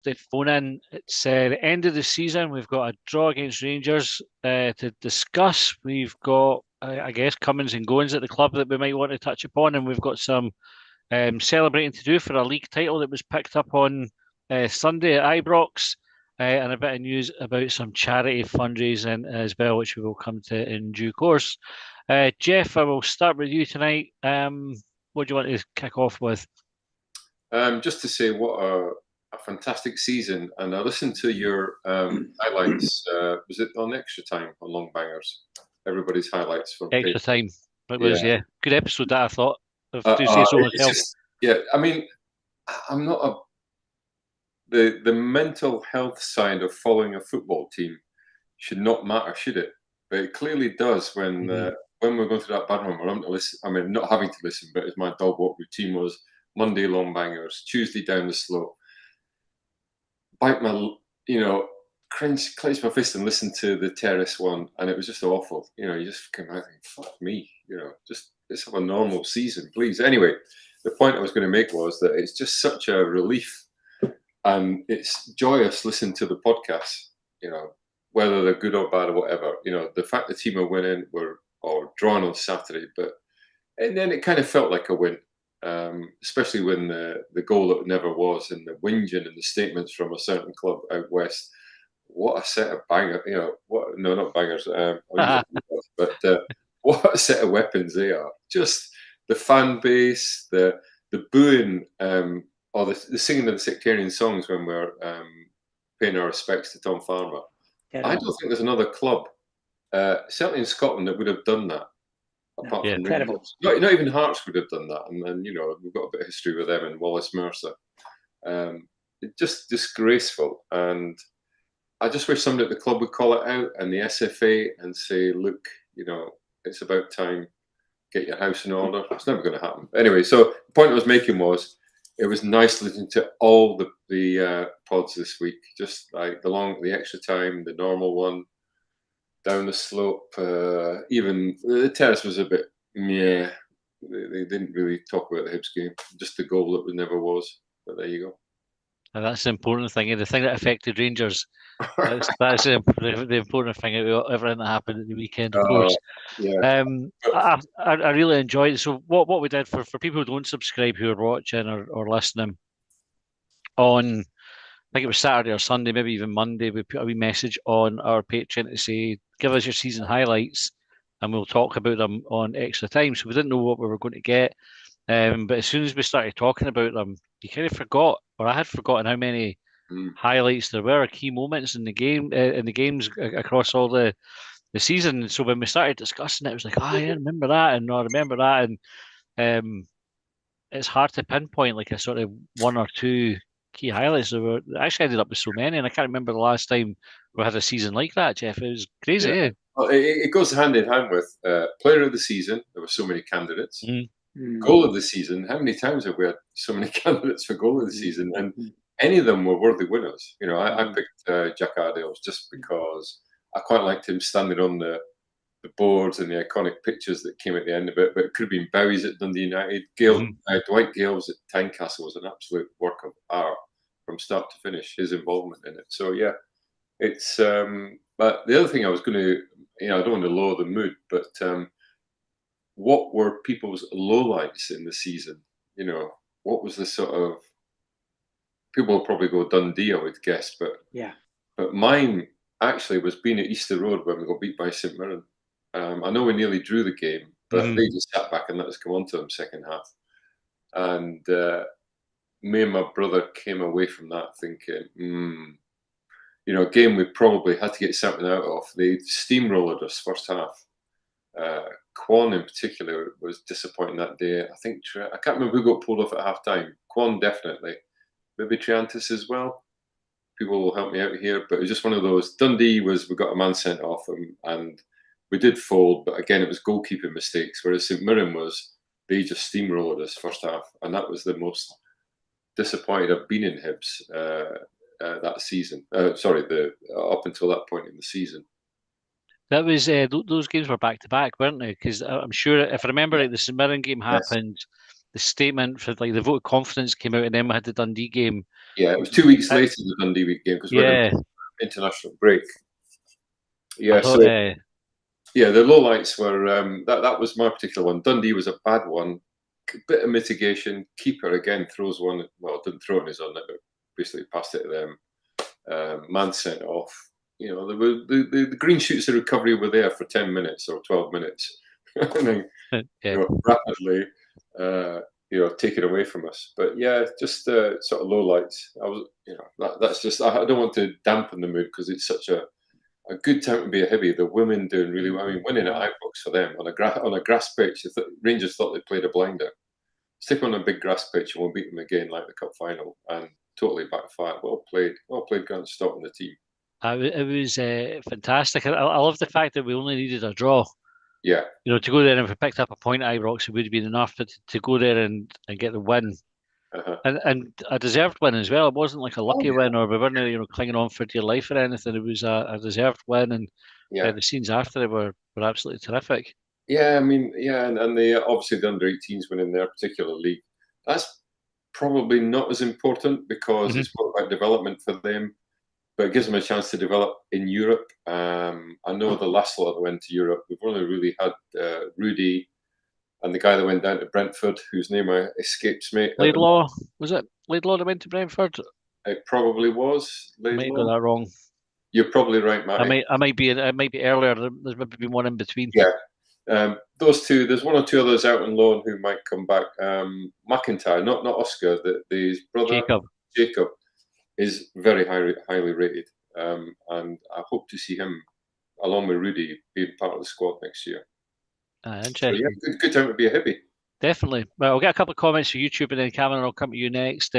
to phone in. It's the end of the season. We've got a draw against Rangers to discuss. We've got, I guess, comings and goings at the club that we might want to touch upon, and we've got some celebrating to do for a league title that was picked up on Sunday at Ibrox, and a bit of news about some charity fundraising as well, which we will come to in due course. Jeff, I will start with you tonight. What do you want to kick off with? Just to say what a fantastic season, and I listened to your highlights. Was it on Extra Time on Long Bangers? Everybody's highlights from Extra Time. It was, yeah. Good episode that I thought. Do say so myself. I mean, I'm not the mental health side of following a football team should not matter, should it? But it clearly does when we're going through that bad one. We're having to listen. I mean, not having to listen, but as my dog walk routine was Monday Long Bangers, Tuesday Down the Slope. Bite my, clench my fist and listen to the Terrace one, and it was just awful. You just come out and think, fuck me. Just let's have a normal season, please. Anyway, the point I was going to make was that it's just such a relief, and it's joyous listening to the podcasts. Whether they're good or bad or whatever. The fact the team are winning or drawing on Saturday, and then it kind of felt like a win. Especially when the goal that never was, and the whinging and the statements from a certain club out west. What a set of bangers! No, not bangers. But what a set of weapons they are! Just the fan base, the booing, or the singing of the sectarian songs when we're paying our respects to Tom Farmer. I don't think there's another club, certainly in Scotland, that would have done that. Apart from incredible. Not even Hearts would have done that. And then, we've got a bit of history with them and Wallace Mercer. It's just disgraceful. And I just wish somebody at the club would call it out, and the SFA, and say, look, it's about time, get your house in order. It's never going to happen. Anyway, so the point I was making was, it was nice listening to all the pods this week, just like the Extra Time, the normal one, Down the Slope, even the Terrace was a bit meh. They didn't really talk about the Hibs game, just the goal that never was. But there you go. And that's the important thing. The thing that affected Rangers. That's the important thing about everything that happened at the weekend, of course. Yeah. I really enjoyed it. So what we did for people who don't subscribe, who are watching or listening on, I think it was Saturday or Sunday, maybe even Monday, we put a wee message on our Patreon to say, give us your season highlights and we'll talk about them on Extra Time. So we didn't know what we were going to get. But as soon as we started talking about them, you kind of forgot, or I had forgotten how many highlights there were, key moments in the game, in the games across all the season. So when we started discussing it, it was like, I remember that, and I remember that. And it's hard to pinpoint like a sort of one or two key highlights. There were actually ended up with so many, and I can't remember the last time we had a season like that, Jeff. It was crazy. Yeah. Well, it goes hand in hand with player of the season. There were so many candidates. Goal of the season. How many times have we had so many candidates for goal of the season? And any of them were worthy winners. I picked Jack Ardales just because I quite liked him standing on the boards and the iconic pictures that came at the end of it. But it could have been Bowie's at Dundee United. Dwight Gale's at Tynecastle was an absolute work of art from start to finish, his involvement in it. So, yeah, it's... but the other thing I was going to... I don't want to lower the mood, but... what were people's lowlights in the season? What was the sort of... People will probably go Dundee, I would guess, but mine actually was being at Easter Road when we got beat by St Mirren. I know we nearly drew the game, but they just sat back and let us come on to them second half. And me and my brother came away from that thinking, a game we probably had to get something out of. They steamrolled us first half. Quan in particular was disappointing that day. I think I can't remember who got pulled off at half time. Quan definitely, maybe Triantis as well. People will help me out here, but it was just one of those. Dundee we got a man sent off, and we did fold, but again it was goalkeeping mistakes. Whereas St Mirren they just steamrolled us first half, and that was the most disappointed I've been in Hibs that season. Up until that point in the season. That was those games were back to back, weren't they? Because I'm sure if I remember right, the St Mirren game happened statement for like the vote of confidence came out, and then we had the Dundee game. Yeah, it was 2 weeks later the Dundee week game because we had an international break. Yeah, thought, yeah, the lowlights were that was my particular one. Dundee was a bad one. Bit of mitigation. Keeper again throws one. Well, didn't throw on his own. Basically passed it to them. Man sent off. You know, the green shoots of recovery were there for 10 minutes or 12 minutes, and then rapidly, taken away from us. But yeah, just sort of lowlights. That's just. I don't want to dampen the mood because it's such a good time to be a Hibby. The women doing really well. I mean, winning at Ibrox for them on a grass pitch. Rangers thought they played a blinder. Stick on a big grass pitch and we'll beat them again like the cup final, and totally backfired. Well played, Grant Stott and the team. it was fantastic. I love the fact that we only needed a draw. Yeah. You know, to go there and if we picked up a point at Ibrox, it would have been enough. But to go there and get the win, and a deserved win as well. It wasn't like a lucky win, or we weren't clinging on for dear life or anything. It was a deserved win, and the scenes after it were absolutely terrific. Yeah, I mean, and the obviously the under-18s winning their particular league. That's probably not as important because it's more about development for them, but it gives them a chance to develop in Europe. I know the last lot that went to Europe, we've only really had Rudy and the guy that went down to Brentford, whose name escapes me. Laidlaw, was it Laidlaw that went to Brentford? It probably was. Laidlaw. I might have got that wrong. You're probably right, Matty. I might be earlier. There's maybe been one in between. Yeah. Those two, there's one or two others out on loan who might come back. McIntyre, not Oscar, his brother Jacob is very highly rated, and I hope to see him along with Rudy being part of the squad next year. Interesting. So yeah, good time to be a Hippie. Definitely. Well, I'll get a couple of comments from YouTube, and then Cameron, I'll come to you next.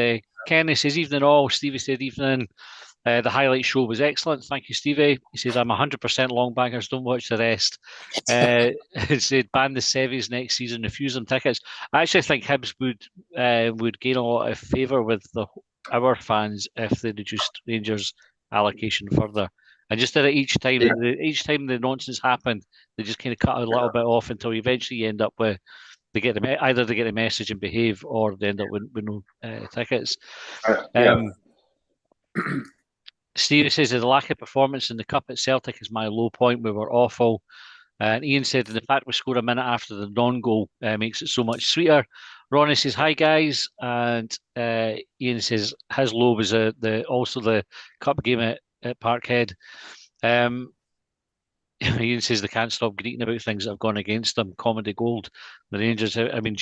Kenny says, "Evening all." Stevie said, "Evening." The highlight show was excellent. Thank you, Stevie. He says, "I'm 100% long baggers. Don't watch the rest." He said, "Ban the Sevies next season. Refuse them tickets." I actually think Hibs would gain a lot of favour with our fans if they reduced Rangers' allocation further. And just did it each time. Yeah. Each time the nonsense happened, they just kind of cut a little bit off until eventually you end up with either they get the message and behave, or they end up with no tickets. Steve says the lack of performance in the cup at Celtic is my low point. We were awful. And Ian said the fact we scored a minute after the non-goal makes it so much sweeter. Ronnie says hi guys, and Ian says his low was also the cup game at Parkhead. Ian says they can't stop greeting about things that have gone against them. Comedy gold. The Rangers, I mean,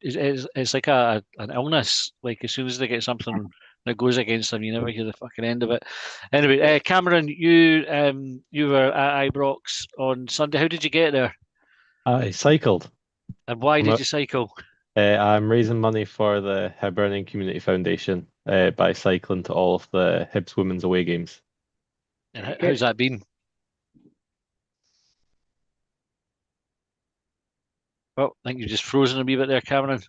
it's like an illness. Like as soon as they get something that goes against them, you never hear the fucking end of it. Anyway, Cameron, you were at Ibrox on Sunday. How did you get there? I cycled. And why did you cycle? I'm raising money for the Hibernian Community Foundation by cycling to all of the Hibs women's away games. And how's that been? Oh, I think you've just frozen a wee bit there, Cameron.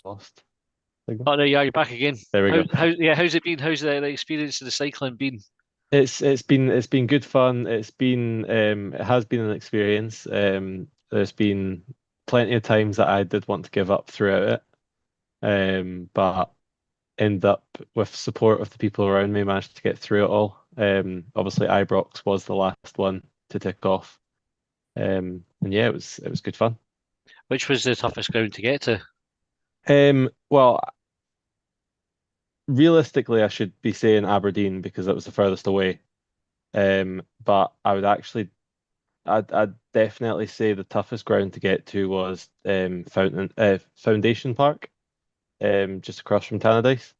Lost. Oh, there you are. You're back again. There we go. How's it been? How's the experience of the cycling been? It's been good fun. It has been an experience. There's been plenty of times that I did want to give up throughout it, but end up with support of the people around me, managed to get through it all. Obviously Ibrox was the last one to tick off. And yeah, it was good fun. Which was the toughest ground to get to? Well, realistically, I should be saying Aberdeen because it was the furthest away. But I'd definitely say the toughest ground to get to was Foundation Park, just across from Tannadice.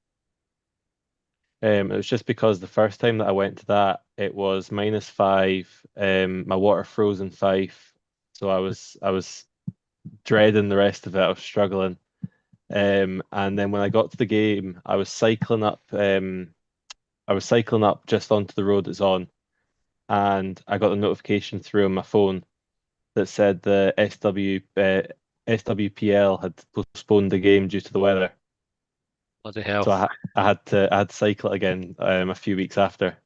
It was just because the first time that I went to that, it was -5. My water froze in Fife, so I was dreading the rest of it. I was struggling. And then when I got to the game, I was cycling up. I was cycling up just onto the road it's on, and I got a notification through on my phone that said the SWPL had postponed the game due to the weather. Bloody hell! So I had to cycle it again a few weeks after.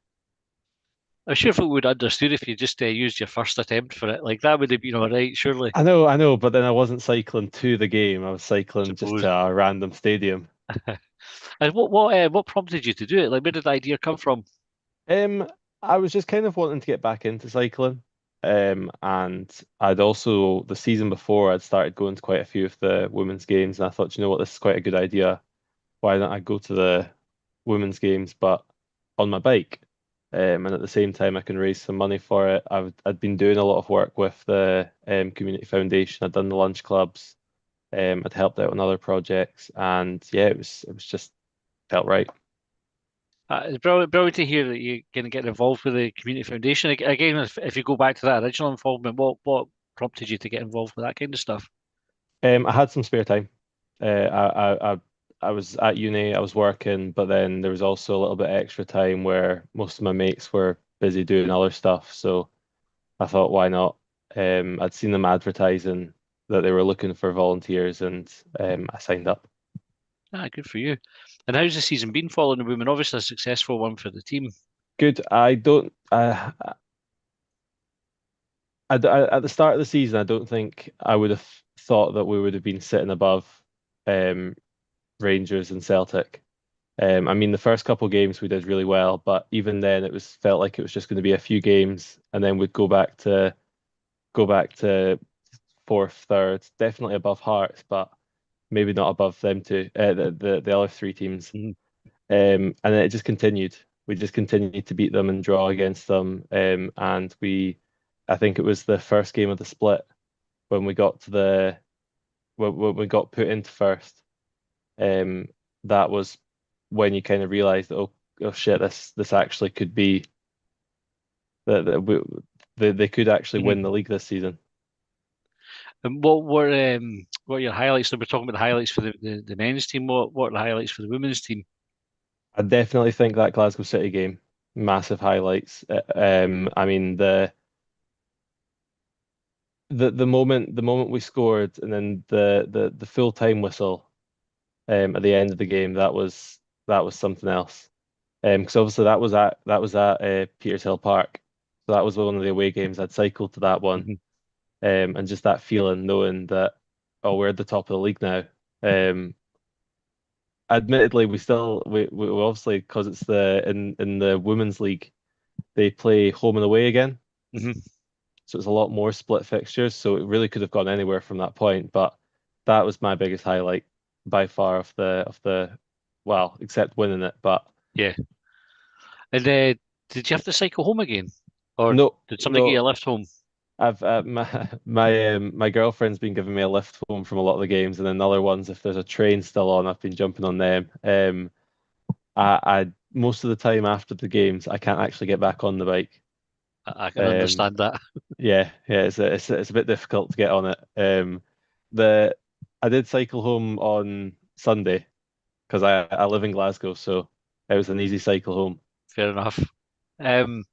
I'm sure folk would understood if you just used your first attempt for it. Like that would have been all right, surely. I know, but then I wasn't cycling to the game. I was cycling just Suppose. to a random stadium. And what prompted you to do it? Like, where did the idea come from? Um, I was just kind of wanting to get back into cycling. And I'd also the season before I'd started going to quite a few of the women's games, and I thought, you know what, this is quite a good idea. Why don't I go to the women's games, but on my bike? And at the same time, I can raise some money for it. I'd been doing a lot of work with the community foundation. I'd done the lunch clubs. I'd helped out on other projects, and yeah, it was just felt right. It's brilliant to hear that you're going to get involved with the community foundation again. If you go back to that original involvement, what prompted you to get involved with that kind of stuff? I had some spare time. I was at uni, I was working, but then there was also a little bit extra time where most of my mates were busy doing other stuff. So I thought, why not? I'd seen them advertising that they were looking for volunteers, and I signed up. Good for you. And how's the season been following the women? Obviously, a successful one for the team. Good. I don't. At the start of the season, I don't think I would have thought that we would have been sitting above um, Rangers and Celtic. I mean, the first couple of games we did really well, but even then, it was felt like it was just going to be a few games, and then we'd go back to fourth, third, definitely above Hearts, but maybe not above them too, the other three teams. Mhm. And then it just continued. We just continued to beat them and draw against them. And I think it was the first game of the split when we got to when we got put into first. Um, that was when you kind of realized, oh shit, this actually could be that they could actually Mhm. win the league this season. And what are your highlights? So we're talking about the highlights for the men's team. What are the highlights for the women's team? I definitely think that Glasgow City game, massive highlights. I mean the moment we scored and then the full time whistle at the end of the game, that was something else. Because obviously that was at Petershill Park, so that was one of the away games. I'd cycled to that one, Mhm. and just that feeling, knowing that, oh, we're at the top of the league now. Admittedly, we obviously, because it's in the women's league, they play home and away again, Mhm. so it's a lot more split fixtures. So it really could have gone anywhere from that point. But that was my biggest highlight by far of the well, except winning it. But Yeah. And did you have to cycle home again, or no, did somebody get you a no, lift home? I've my girlfriend's been giving me a lift home from a lot of the games, and then other ones, if there's a train still on, I've been jumping on them. I most of the time after the games, I can't actually get back on the bike. I can Um, understand that. yeah, it's a bit difficult to get on it. The I did cycle home on Sunday because I live in Glasgow, so it was an easy cycle home. Fair enough. Um,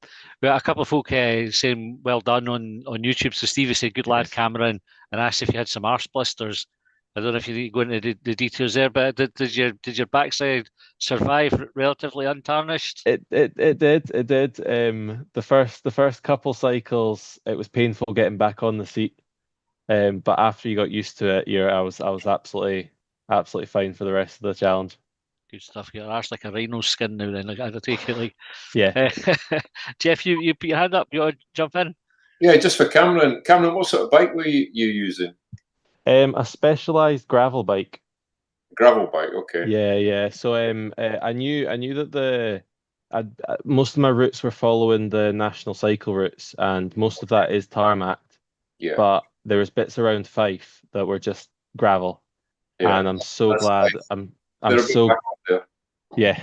we got a couple of folk saying well done on YouTube. So Stevie said, "Good lad, Yes. Cameron," and asked if you had some arse blisters. I don't know if you need to go into the details there, but did your backside survive relatively untarnished? It did. The first couple cycles, it was painful getting back on the seat. But after you got used to it, I was absolutely fine for the rest of the challenge. Good stuff. Your arse like a rhino's skin now. Then I take it like Yeah. uh, Jeff. You put your hand up. You want to jump in? Yeah, just for Cameron. Cameron, what sort of bike were you using? A specialized gravel bike. Gravel bike, okay. Yeah. So I knew that most of my routes were following the national cycle routes, and most of that is tarmacked. Yeah, But there was bits around Fife that were just gravel, yeah. and I'm so That's glad. nice. I'm They're a bit so back up there. yeah.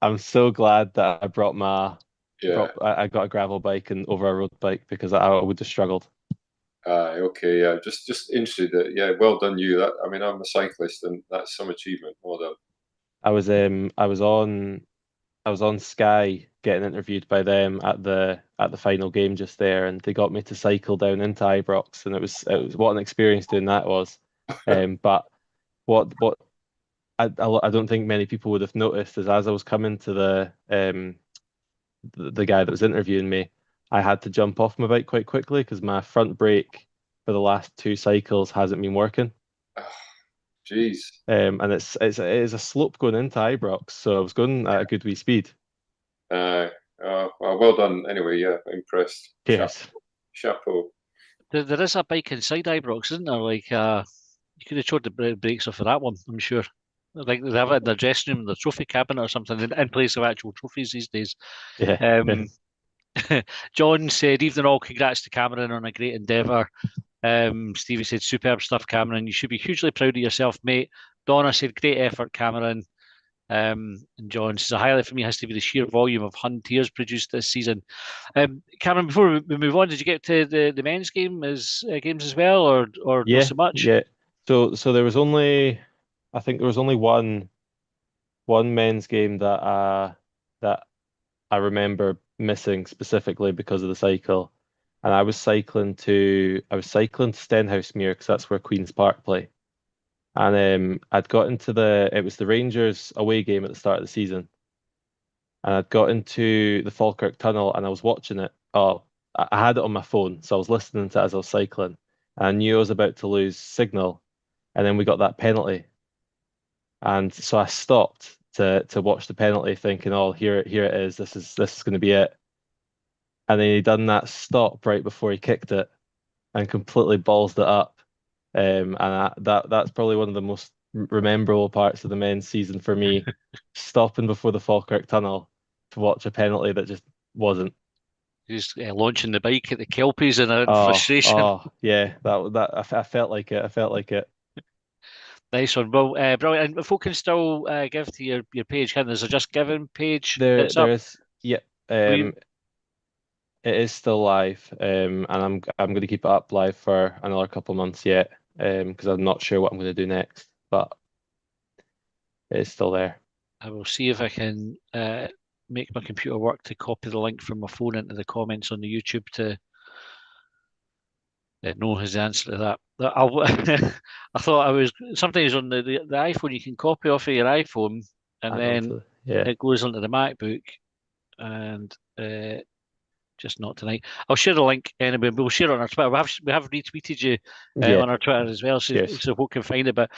I'm so glad that I Yeah. I got a gravel bike and over a road bike because I would have struggled. Okay, yeah. Just interested that, yeah, well done you. That I mean, I'm a cyclist and that's some achievement. Well done. I was on Sky getting interviewed by them at the final game just there, and they got me to cycle down into Ibrox, and it was what an experience doing that was. But what I don't think many people would have noticed is as I was coming to the guy that was interviewing me, I had to jump off my bike quite quickly because my front brake for the last 2 cycles hasn't been working. Jeez. And it is a slope going into Ibrox, so I was going at a good wee speed. Well done. Anyway, yeah, impressed. Cheers. Chapeau. There is a bike inside Ibrox, isn't there? Like, you could have showed the brakes off for that one, I'm sure. Like they have it in their dressing room, the trophy cabinet or something, in place of actual trophies these days. Yeah. John said, "Evening all, congrats to Cameron on a great endeavour." Stevie said, "Superb stuff, Cameron. You should be hugely proud of yourself, mate." Donna said, "Great effort, Cameron." And John says, "A highlight for me has to be the sheer volume of Huntiers produced this season." Cameron, before we move on, did you get to the men's games as well, or not Yeah, so much? yeah. So there was only, I think there was only one men's game that I remember missing specifically because of the cycle, and I was cycling to Stenhousemuir because that's where Queen's Park play, and I'd got into it was the Rangers away game at the start of the season, and I'd got into the Falkirk Tunnel and I was watching it. Oh, I had it on my phone, so I was listening to it as I was cycling, and I knew I was about to lose signal, and then we got that penalty. And so I stopped to watch the penalty, thinking, "Oh, here it is. This is going to be it." And then he done that stop right before he kicked it, and completely ballsed it up. And that's probably one of the most rememberable parts of the men's season for me, stopping before the Falkirk Tunnel to watch a penalty that just wasn't. Just launching the bike at the Kelpies in frustration. Yeah, I felt like it. I felt like it. Nice one. Well, brilliant. And if folk can still give to your page, there's a Just Giving page that's There up. is, yeah. It is still live, and I'm going to keep it up live for another couple of months yet, because I'm not sure what I'm going to do next, but it is still there. I will see if I can make my computer work to copy the link from my phone into the comments on the YouTube to know his answer to that. I thought I was sometimes on the iPhone you can copy off of your iPhone and then Yeah, it goes onto the MacBook and just not tonight. I'll share the link anyway. We'll share it on our Twitter. We have retweeted you yeah. on our Twitter as well, so folk can find it. But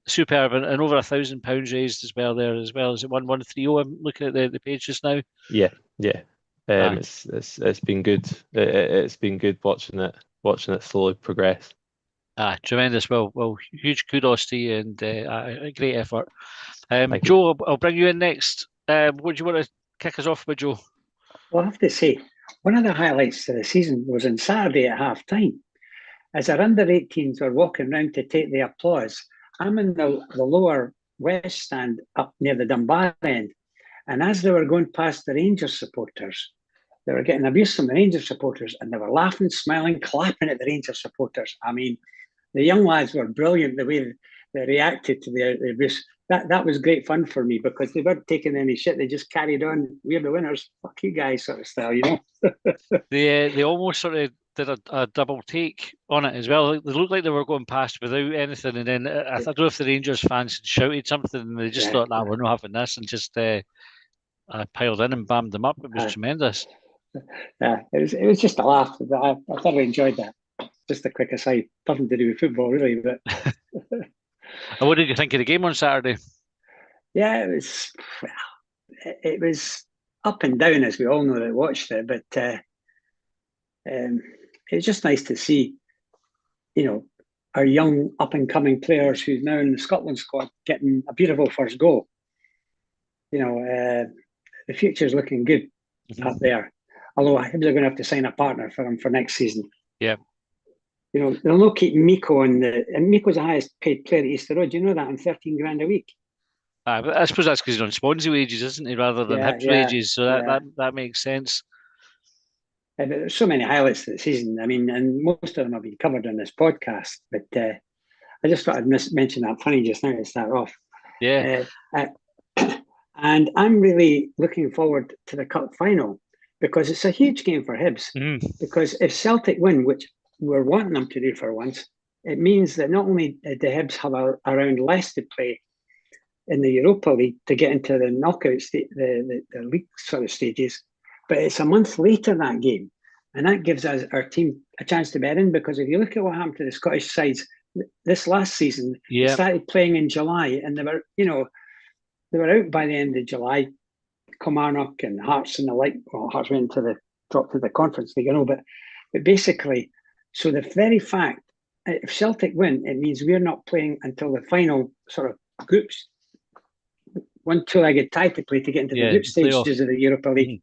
superb and over £1,000 raised as well there as well. Is it 1130? I'm looking at the page just now. Yeah. It's been good. It's been good watching it slowly progress. Tremendous. Well, huge kudos to you and a great effort. Joe, I'll bring you in next. What do you want to kick us off with, Joe? Well, I have to say, one of the highlights of the season was on Saturday at half time. As our under-18s were walking round to take the applause, I'm in the lower west stand up near the Dunbar end. And as they were going past the Rangers supporters, they were getting abuse from the Rangers supporters and they were laughing, smiling, clapping at the Rangers supporters. I mean, the young lads were brilliant the way they reacted to the abuse. That was great fun for me because they weren't taking any shit. They just carried on. We're the winners. Fuck you guys, sort of style, you know. They almost sort of did a double take on it as well. They looked like they were going past without anything, and then I don't know if the Rangers fans had shouted something, and they just thought, "Nah, we're not having this," and just piled in and bammed them up. It was tremendous. Yeah, it was just a laugh. I thoroughly enjoyed that. Just a quick aside, nothing to do with football really, but. And what did you think of the game on Saturday? Yeah, it was up and down, as we all know that watched it, but it was just nice to see, you know, our young up-and-coming players who's now in the Scotland squad getting a beautiful first goal. You know, the future's looking good up there. Although Hibs are going to have to sign a partner for him for next season. Yeah. You know, they'll not keep Miko and Miko's the highest paid player at Easter Road. Do you know that? On 13 grand a week. But I suppose that's because he's on Swansea wages, isn't he, rather than Hibs wages? So that makes sense. But there's so many highlights of the season. I mean, and most of them have been covered on this podcast. But I just thought I'd mention that funny just now to start off. Yeah. And I'm really looking forward to the cup final because it's a huge game for Hibs. Because if Celtic win, which we're wanting them to do for once, it means that not only do Hibs have around less to play in the Europa League to get into the knockout the league sort of stages, but it's a month later that game, and that gives us our team a chance to bet in. Because if you look at what happened to the Scottish sides this last season, they started playing in July, and they were out by the end of July. Kilmarnock and Hearts and the like. Well, Hearts went to the dropped to the Conference League, but basically, so the very fact if Celtic win, it means we're not playing until the final sort of groups, one two-legged tie to play to get into the group stages of the Europa League.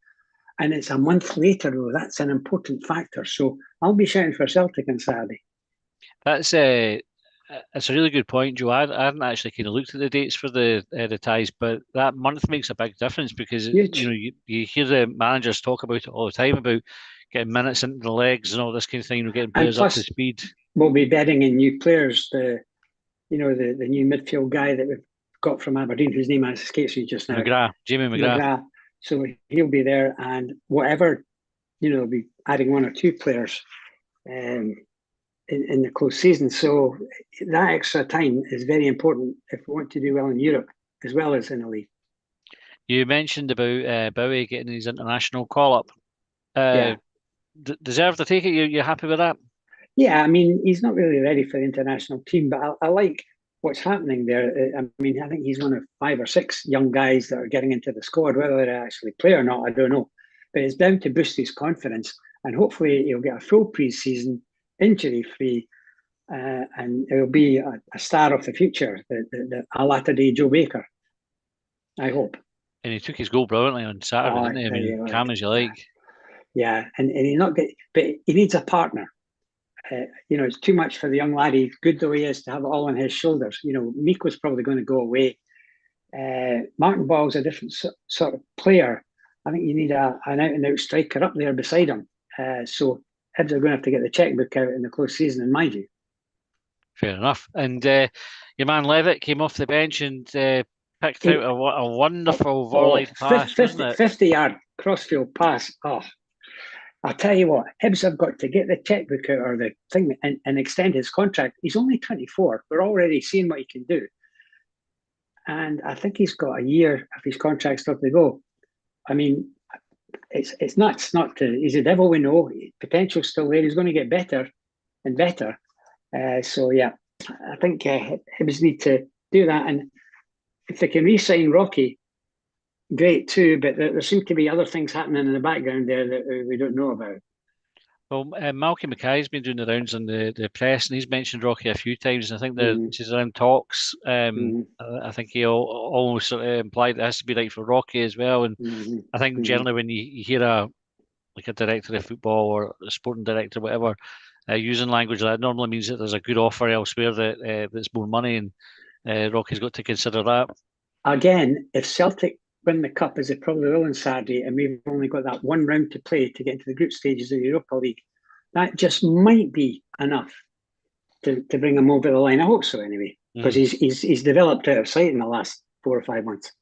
And it's a month later, though. That's an important factor. So I'll be shouting for Celtic on Saturday. That's a really good point, Joe. I hadn't actually kind of looked at the dates for the ties, but that month makes a big difference because you hear the managers talk about it all the time about getting minutes into the legs and all this kind of thing, getting players up to speed. We'll be betting in new players. The new midfield guy that we've got from Aberdeen, whose name escapes me just now. Jamie McGrath. So he'll be there, and whatever, we'll be adding one or two players in the close season. So that extra time is very important if we want to do well in Europe as well as in the league. You mentioned about Bowie getting his international call-up. Deserve to take it? You're happy with that? Yeah, I mean, he's not really ready for the international team, but I like what's happening there. I mean, I think he's one of 5 or 6 young guys that are getting into the squad. Whether they actually play or not, I don't know. But it's bound to boost his confidence, and hopefully he'll get a full pre-season, injury-free, and he'll be a star of the future, a latter-day Joe Baker. I hope. And he took his goal brilliantly on Saturday, didn't he? I mean, calm as you like. Yeah, and he's not good, but he needs a partner. It's too much for the young lad. He's good though he is to have it all on his shoulders. Miko's probably going to go away. Martin Boyle's a different sort of player. I think you need an out-and-out striker up there beside him. So Hibs are going to have to get the checkbook out in the close season, in my view. Fair enough. And your man Levitt came off the bench and picked out a wonderful volley pass, 50-yard crossfield pass. Oh, I'll tell you what, Hibs have got to get the checkbook out or the thing and extend his contract. He's only 24. We're already seeing what he can do. And I think he's got a year of his contract still to go. I mean, it's nuts not to. He's a devil, we know. Potential's still there. He's going to get better and better. So, yeah, I think Hibs need to do that. And if they can re-sign Rocky, great too, but there seem to be other things happening in the background there that we don't know about. Well, Malky Mackay's been doing the rounds on the press, and he's mentioned Rocky a few times. I think there's around talks. I think he almost sort of implied it has to be right for Rocky as well. And I think generally when you hear a director of football or a sporting director, whatever, using language like that normally means that there's a good offer elsewhere that's more money, and Rocky's got to consider that. Again, if Celtic win the cup, as they probably will on Saturday, and we've only got that one round to play to get into the group stages of the Europa League, that just might be enough to bring him over the line. I hope so, anyway, because he's developed out of sight in the last 4 or 5 months.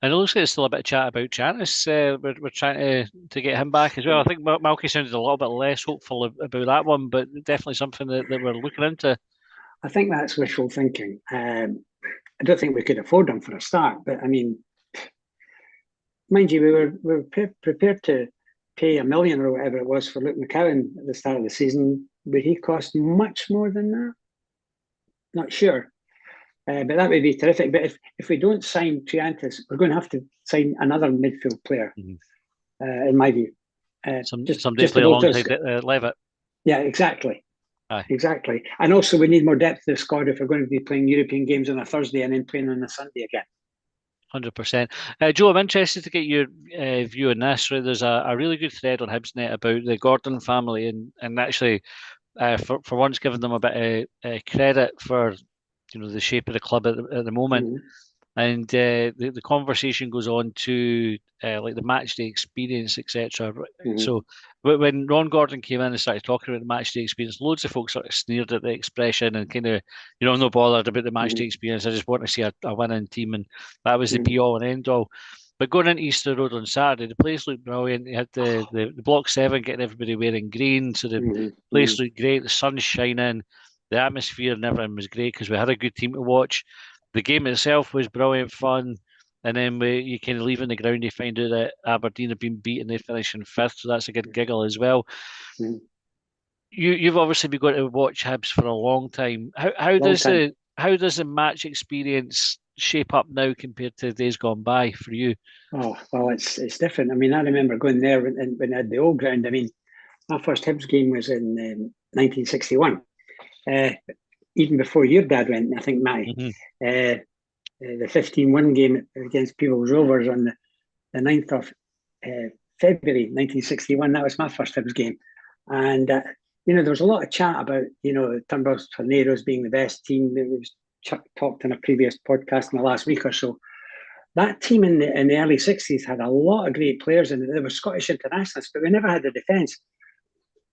And it looks like there's still a bit of chat about Janice. We're trying to get him back as well. I think Malky sounded a little bit less hopeful about that one, but definitely something that we're looking into. I think that's wishful thinking. I don't think we could afford him for a start, but I mean, mind you, we were prepared to pay $1 million or whatever it was for Luke McCowan at the start of the season. Would he cost much more than that? Not sure. But that would be terrific. But if we don't sign Triantis, we're going to have to sign another midfield player, in my view. Somebody to play alongside Levitt. Yeah, exactly. Aye. Exactly. And also we need more depth in the squad if we're going to be playing European games on a Thursday and then playing on a Sunday again. 100%. Joe, I'm interested to get your view on this. Right? There's a really good thread on Hibsnet about the Gordon family and actually for once giving them a bit of credit for the shape of the club at the moment. And the conversation goes on to like the match day experience, etc. So when Ron Gordon came in and started talking about the match day experience, loads of folks sort of sneered at the expression and kind of, I'm not bothered about the match day experience. I just want to see a winning team, and that was the be all and end all. But going into Easter Road on Saturday, the place looked brilliant. You had the Block 7 getting everybody wearing green, so the place looked great. The sun's shining, the atmosphere and everything was great because we had a good team to watch. The game itself was brilliant fun. And then you kind of leave in the ground, you find out that Aberdeen have been beaten, they finish in fifth, so that's a good giggle as well. Mm. You've obviously been going to watch Hibs for a long time. How does the match experience shape up now compared to days gone by for you? Oh well, it's different. I mean, I remember going there when I had the old ground. I mean, my first Hibs game was in 1961. Even before your dad went, I think, Matty. Mm-hmm. The 15-1 game against People's Rovers on the 9th of February 1961. That was my first Hibs game. And, there was a lot of chat about, Turnbull's Tornadoes being the best team. It was Chuck talked in a previous podcast in the last week or so. That team in the early 60s had a lot of great players, and they were Scottish internationalists, but we never had the defence.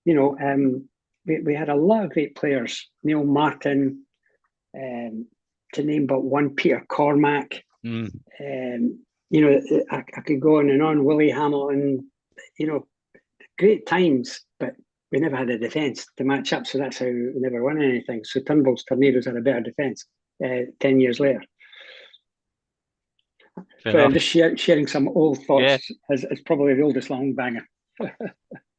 We had a lot of great players. Neil Martin, to name but one, Peter Cormack. Mm. I could go on and on. Willie Hamilton, great times, but we never had a defence to match up, so that's how we never won anything. So Turnbull's Tornadoes had a better defence 10 years later. So I'm just sharing some old thoughts as probably the oldest long banger.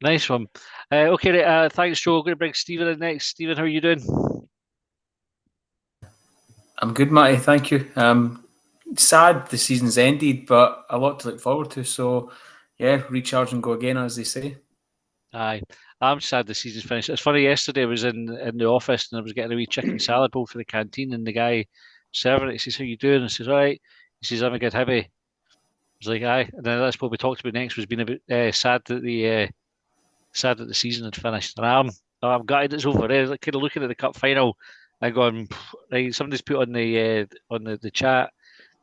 Nice one. Okay, thanks, Joe. I'm going to bring Stephen in next. Stephen, how are you doing? I'm good, Matty. Thank you. Sad the season's ended, but a lot to look forward to. So, yeah, recharge and go again, as they say. Aye, I'm sad the season's finished. It's funny, yesterday I was in the office and I was getting a wee chicken salad bowl for the canteen, and the guy serving it, he says, "How you doing?" I says, "All right." He says, "I'm a good Hibby." I was like, "Aye." And then that's what we talked about next, was being a bit sad that the season had finished. And I'm gutted it's over. Like, kind of looking at the cup final and going, right, somebody's put on the chat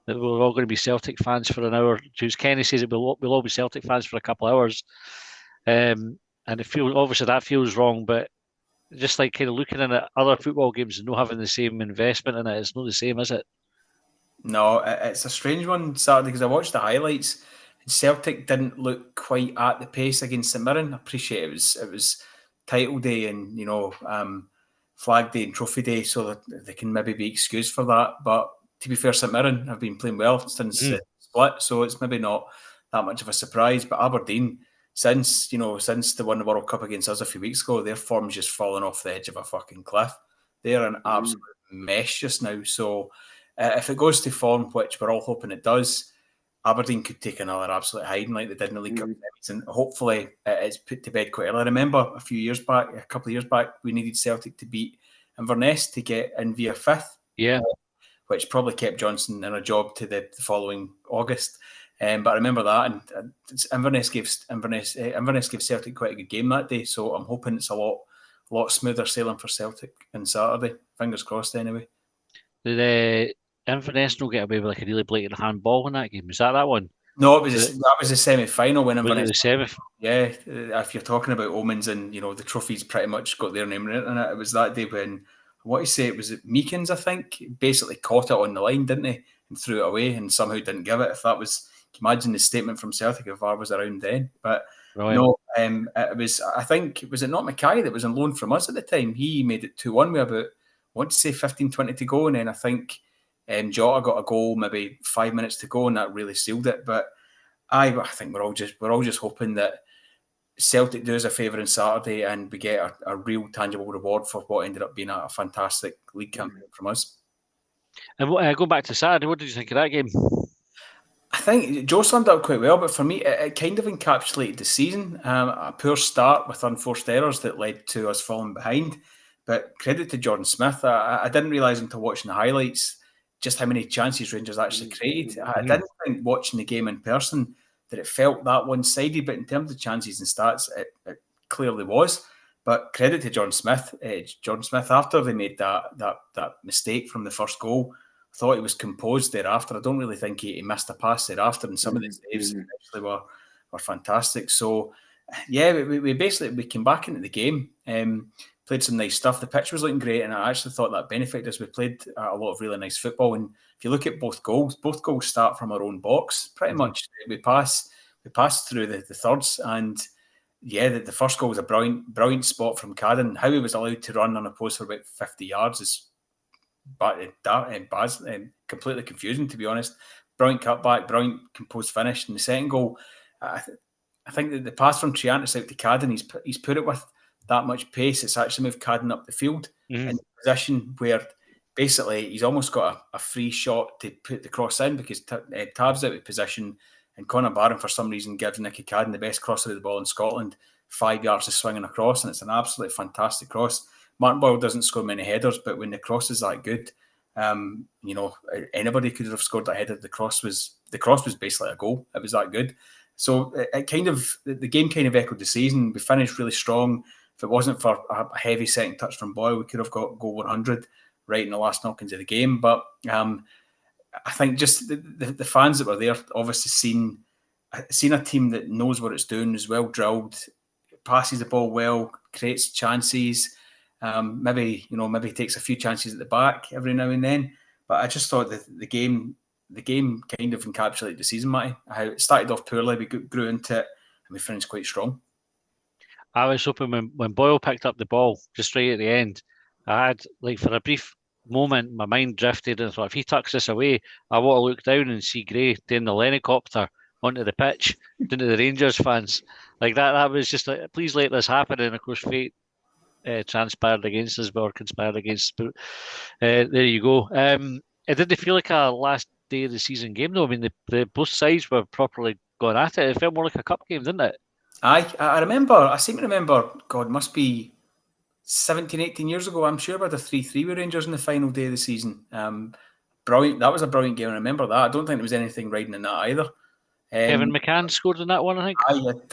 that we're all going to be Celtic fans for an hour. Kenny says that we'll all be Celtic fans for a couple of hours. And it feels, obviously that feels wrong, but just like kind of looking at other football games and not having the same investment in it, it's not the same, is it? No, it's a strange one Saturday, because I watched the highlights and Celtic didn't look quite at the pace against St Mirren. I appreciate it was title day and flag day and trophy day, so that they can maybe be excused for that. But to be fair, St Mirren have been playing well since the split, so it's maybe not that much of a surprise. But Aberdeen, since they won the World Cup against us a few weeks ago, their form's just fallen off the edge of a fucking cliff. They're an absolute mess just now. So if it goes to form, which we're all hoping it does, Aberdeen could take another absolute hiding like they did in the League Cup, and hopefully it's put to bed quite early. I remember a couple of years back, we needed Celtic to beat Inverness to get in via fifth. Yeah. Which probably kept Johnson in a job to the following August. But I remember that, and Inverness gave Celtic quite a good game that day. So I'm hoping it's a lot smoother sailing for Celtic on Saturday. Fingers crossed, anyway. Did Inverness not get away with like a really blatant handball in that game? Is that one? No, that was the semi-final when Inverness. Was it the semi? Yeah, if you're talking about omens and the trophies pretty much got their name written in it. It was that day when, what you say, it was Meekins, I think, basically caught it on the line, didn't he, and threw it away, and somehow didn't give it. If that was, imagine the statement from Celtic if VAR was around then. But no, it was. I think, was it not Mackay that was on loan from us at the time? He made it 2-1 with about, I want to say 15-20 to go, and then I think Jota got a goal maybe 5 minutes to go, and that really sealed it. But I think we're all just hoping that Celtic do us a favour on Saturday and we get a real tangible reward for what ended up being a fantastic league campaign from us. And going back to Saturday, what did you think of that game? I think Joe summed up quite well, but for me, it kind of encapsulated the season. A poor start with unforced errors that led to us falling behind. But credit to Jordan Smith. I didn't realise until watching the highlights just how many chances Rangers actually created. I didn't think watching the game in person that it felt that one-sided, but in terms of chances and stats, it clearly was. But credit to Jordan Smith. Jordan Smith, after they made that mistake from the first goal, I thought he was composed thereafter. I don't really think he missed a pass thereafter, and some of the saves actually were fantastic. So, yeah, we came back into the game, played some nice stuff. The pitch was looking great, and I actually thought that benefited us. We played a lot of really nice football, and if you look at both goals start from our own box. Pretty much, we pass through the thirds, and yeah, the first goal was a brilliant spot from Cadden. How he was allowed to run on a post for about 50 yards is completely confusing, to be honest. brilliant cutback, brilliant composed finish. And the second goal, I think that the pass from Triantis out to Cadden, he's put it with that much pace. It's actually moved Cadden up the field in a position where basically he's almost got a free shot to put the cross in, because Tav's out of position, and Conor Barron for some reason gives Nicky Cadden, the best crosser of the ball in Scotland, 5 yards of swinging across, and it's an absolutely fantastic cross. Martin Boyle doesn't score many headers, but when the cross is that good, anybody could have scored that header. The cross was basically a goal. It was that good. So it kind of, the game kind of echoed the season. We finished really strong. If it wasn't for a heavy second touch from Boyle, we could have got goal 100 right in the last knockings of the game. But I think just the fans that were there obviously seen a team that knows what it's doing, is well drilled, passes the ball well, creates chances. Maybe takes a few chances at the back every now and then. But I just thought that the game kind of encapsulated the season, Matty. How it started off poorly, we grew into it, and we finished quite strong. I was hoping when Boyle picked up the ball just right at the end, I had, like, for a brief moment, my mind drifted and thought, if he tucks this away, I want to look down and see Gray doing the helicopter onto the pitch, down to the Rangers fans. Like that was just like, please let this happen. And of course, fate transpired against us, or conspired against us. But there you go. It didn't feel like a last day of the season game, though. I mean, the both sides were properly going at it. It felt more like a cup game, didn't it? I seem to remember, God, must be 17, 18 years ago, I'm sure we had a 3-3 with Rangers in the final day of the season. Brilliant. That was a brilliant game. I remember that. I don't think there was anything riding in that either. Kevin McCann scored in that one, I think.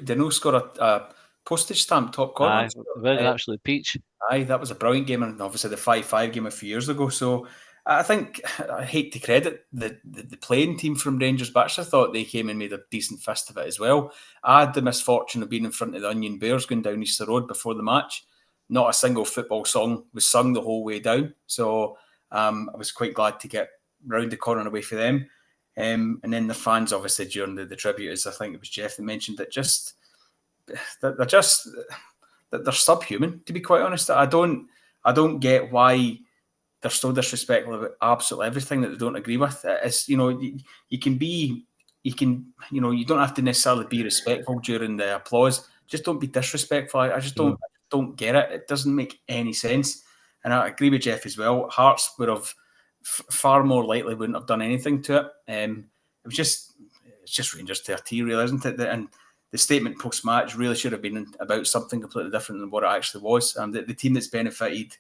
Didn't score a postage stamp top corner. It was an absolute peach. That was a brilliant game, and obviously the 5-5 game a few years ago. So I think I hate to credit the playing team from Rangers, but I actually thought they came and made a decent fist of it as well. I had the misfortune of being in front of the Onion Bears going down Easter Road before the match. Not a single football song was sung the whole way down. So I was quite glad to get round the corner and away for them. And then the fans, obviously, during the tribute, as I think it was Jeff that mentioned it, they're subhuman, to be quite honest. I don't get why they're so disrespectful about absolutely everything that they don't agree with. It's, you don't have to necessarily be respectful during the applause. Just don't be disrespectful. I just don't get it. It doesn't make any sense. And I agree with Jeff as well. Hearts would have far more likely wouldn't have done anything to it. It's just Rangers to a T, really, isn't it? And the statement post-match really should have been about something completely different than what it actually was. The team that's benefited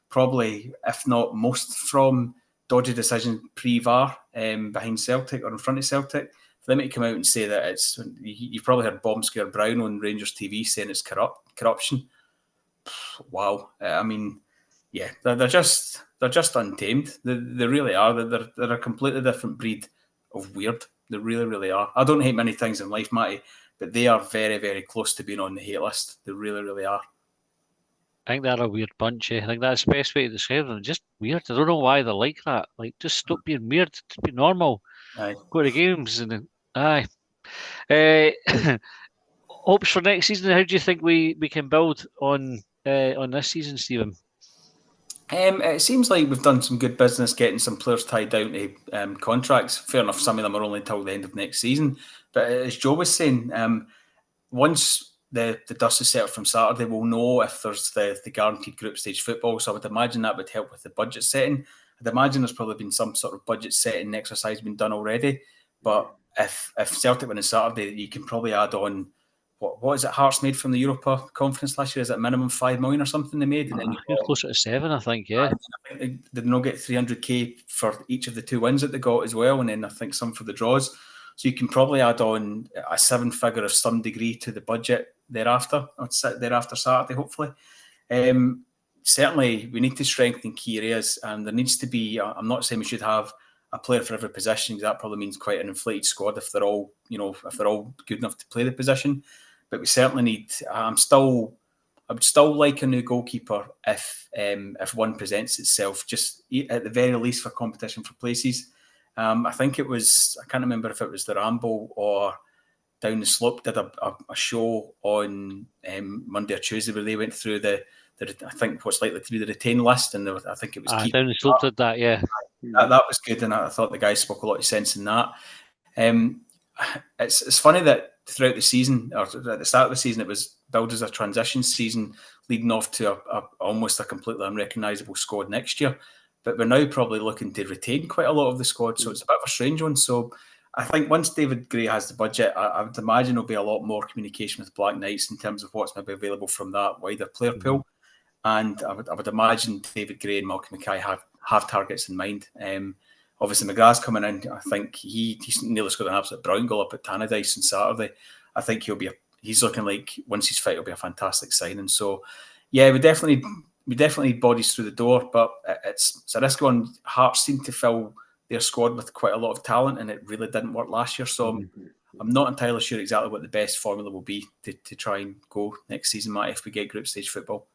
probably, if not most, from dodgy decisions pre-VAR behind Celtic or in front of Celtic, for them to come out and say that it's... You've probably heard Bombscare Brown on Rangers TV saying it's corruption. Wow. I mean, yeah, they're just untamed. They really are. They're a completely different breed of weird. They really, really are. I don't hate many things in life, Matty, but they are very, very close to being on the hate list. They really, really are. I think they're a weird bunch. I think that's the best way to describe them. Just weird. I don't know why they're like that. Like, just stop being weird. Just be normal. Aye. Go to games and aye. Hopes for next season. How do you think we can build on this season, Stephen? It seems like we've done some good business getting some players tied down to contracts. Fair enough, some of them are only until the end of next season. But as Joe was saying, once the dust is settled from Saturday, we'll know if there's the guaranteed group stage football. So I would imagine that would help with the budget setting. I'd imagine there's probably been some sort of budget setting exercise been done already. But if Celtic win on Saturday, you can probably add on, what is it Hearts made from the Europa Conference last year? Is it minimum 5 million or something they made? And then you're closer to 7, I think, yeah. I think they did not get 300k for each of the 2 wins that they got as well, and then I think some for the draws. So you can probably add on a 7-figure of some degree to the budget thereafter Saturday, hopefully. Certainly, we need to strengthen key areas, and there needs to be. I'm not saying we should have a player for every position, because that probably means quite an inflated squad if they're all good enough to play the position. But we certainly need. I would still like a new goalkeeper if one presents itself, just at the very least for competition for places. I think it was. I can't remember if it was the Ramble or Down the Slope did a show on Monday or Tuesday where they went through the I think what's likely to be the retain list, and I think it was down the slope did that, yeah. That was good, and I thought the guys spoke a lot of sense in that. It's funny that throughout the season, or at the start of the season, it was billed as a transition season, leading off to almost a completely unrecognisable squad next year. But we're now probably looking to retain quite a lot of the squad, so it's a bit of a strange one. So I think once David Gray has the budget, I would imagine there'll be a lot more communication with Black Knights in terms of what's maybe available from that wider player pool. And I would imagine David Gray and Malcolm Mackay have targets in mind. Obviously, McGrath's coming in. I think he's nearly scored an absolute brown goal up at Tannadice on Saturday. I think he's looking like once he's fit, he'll be a fantastic signing. So, yeah, we definitely need bodies through the door, but it's a risk on. Hearts seem to fill their squad with quite a lot of talent, and it really didn't work last year. So I'm not entirely sure exactly what the best formula will be to try and go next season, Matt, if we get group stage football.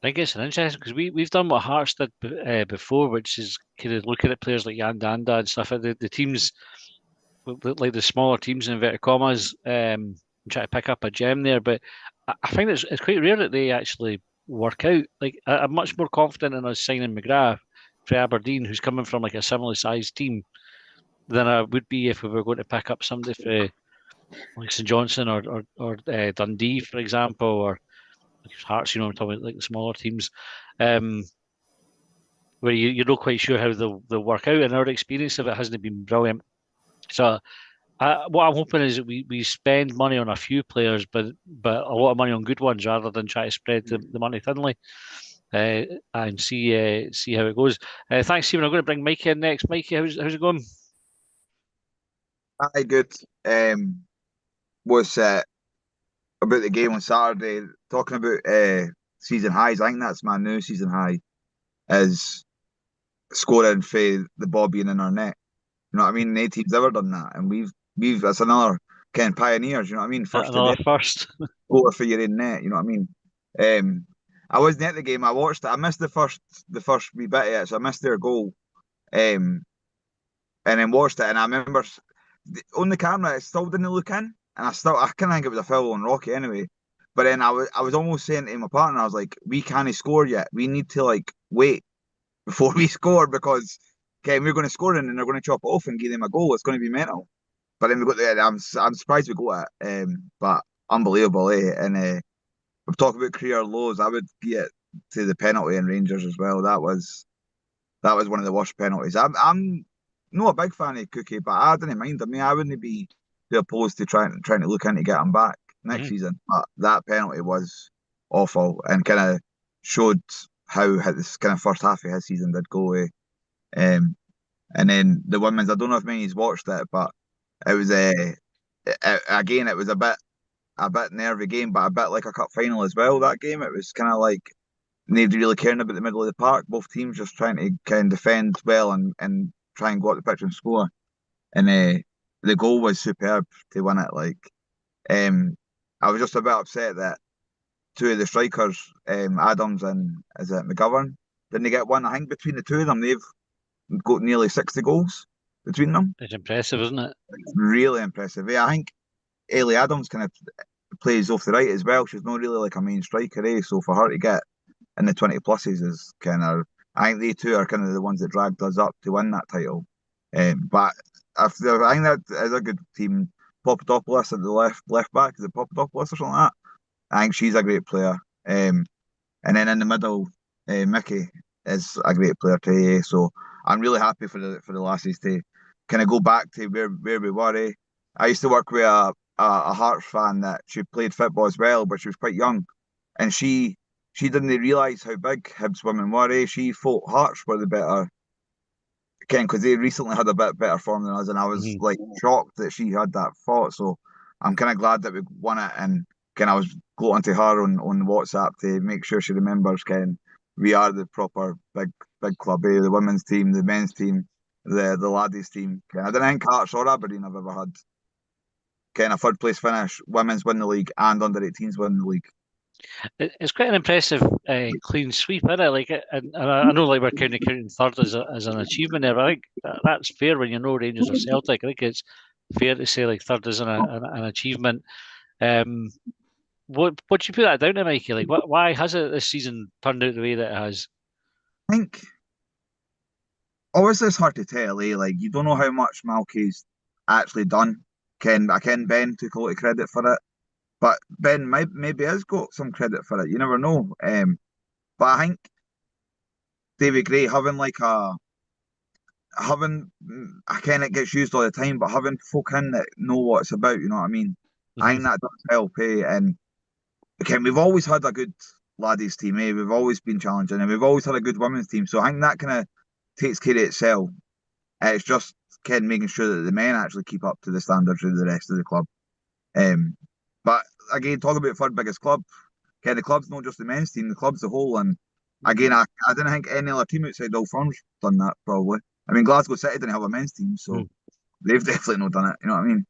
I think it's an interesting because we've done what Hearts did before, which is kind of looking at players like Jan Danda and stuff. The teams, like the smaller teams in inverted commas, try to pick up a gem there. But I think it's quite rare that they actually work out. Like I'm much more confident in us signing McGrath for Aberdeen, who's coming from like a similarly sized team, than I would be if we were going to pick up somebody for like St Johnstone or Dundee, for example, or Hearts. I'm talking about like the smaller teams, where you're not quite sure how they'll work out, and our experience of it hasn't been brilliant. So what I'm hoping is that we spend money on a few players, but a lot of money on good ones rather than try to spread the money thinly, and see how it goes. Thanks, Stephen. I'm going to bring Mikey in next. Mikey, how's it going? Hi, good. Was about the game on Saturday, talking about season highs. I think that's my new season high, is scoring for the ball being in our net. You know what I mean? No team's ever done that, and we've that's another kind of pioneers. You know what I mean? First score for your own net. You know what I mean? I wasn't at the game. I watched it. I missed the first wee bit of it, so I missed their goal. And then watched it, and I remember on the camera it still didn't look in, and I kind of think it was a foul on Rocky anyway. But then I was almost saying to my partner, I was like, we can't score yet. We need to like wait before we score, because we're going to score and then they're going to chop it off and give them a goal. It's going to be mental. But then we got there. I'm surprised we got it. But unbelievable, eh? And we've talked about career lows. I would get to the penalty in Rangers as well. That was one of the worst penalties. I'm not a big fan of Cookie, but I didn't mind. I mean, I wouldn't be opposed to trying to look in to get him back next season. But that penalty was awful and kind of showed how this kind of first half of his season did go away. And then the women's, I don't know if many's watched it, but it was again, it was a bit nervy game, but a bit like a cup final as well. That game, it was kind of like nobody really caring about the middle of the park. Both teams just trying to kind of defend well and try and go up the pitch and score. And the goal was superb to win it. Like, I was just a bit upset that two of the strikers, Adams and is it McGovern, didn't they get one? I think between the two of them, they've got nearly 60 goals between them. It's impressive, isn't it? It's really impressive. Yeah, I think Ellie Adams kind of plays off the right as well. She's not really like a main striker, so for her to get in the 20 pluses is kind of, I think they two are kind of the ones that dragged us up to win that title. But I think that is a good team. Papadopoulos at the left back, is it Papadopoulos or something like that? I think she's a great player. And then in the middle, Mickey is a great player too. So I'm really happy for the lassies to kind of go back to where we were. I used to work with a Hearts fan that she played football as well, but she was quite young, and she didn't realise how big Hibs women were. She thought Hearts were the better, because they recently had a bit better form than us, and I was like shocked that she had that thought. So I'm kind of glad that we won it, and I was gloating to her on WhatsApp to make sure she remembers we are the proper big club, the women's team, the men's team, the laddies team. I don't think Hearts or Aberdeen have ever had a third place finish, women's win the league and under 18s win the league. It's quite an impressive clean sweep, isn't it? Like, and I know, like, we're counting third as an achievement there, but I think that's fair when you know Rangers or Celtic. I think it's fair to say like third is an achievement. what do you put that down to, Mikey? Like, why has it this season turned out the way that it has? I think obviously it's hard to tell, eh? Like you don't know how much Malky's actually done. I ken Ben took a lot of credit for it, but Ben maybe has got some credit for it. You never know. But I think David Gray I ken it gets used all the time, but having folk in that know what it's about, you know what I mean? I think that does help, eh? And again, we've always had a good laddies team, eh? We've always been challenging, and we've always had a good women's team. So I think that kind of takes care of itself. It's just Ken making sure that the men actually keep up to the standards of the rest of the club. But again, talk about third biggest club. Ken, the club's not just the men's team; the club's the whole. And again, I didn't think any other team outside Old Firm's done that. Probably. I mean, Glasgow City didn't have a men's team, so they've definitely not done it. You know what I mean?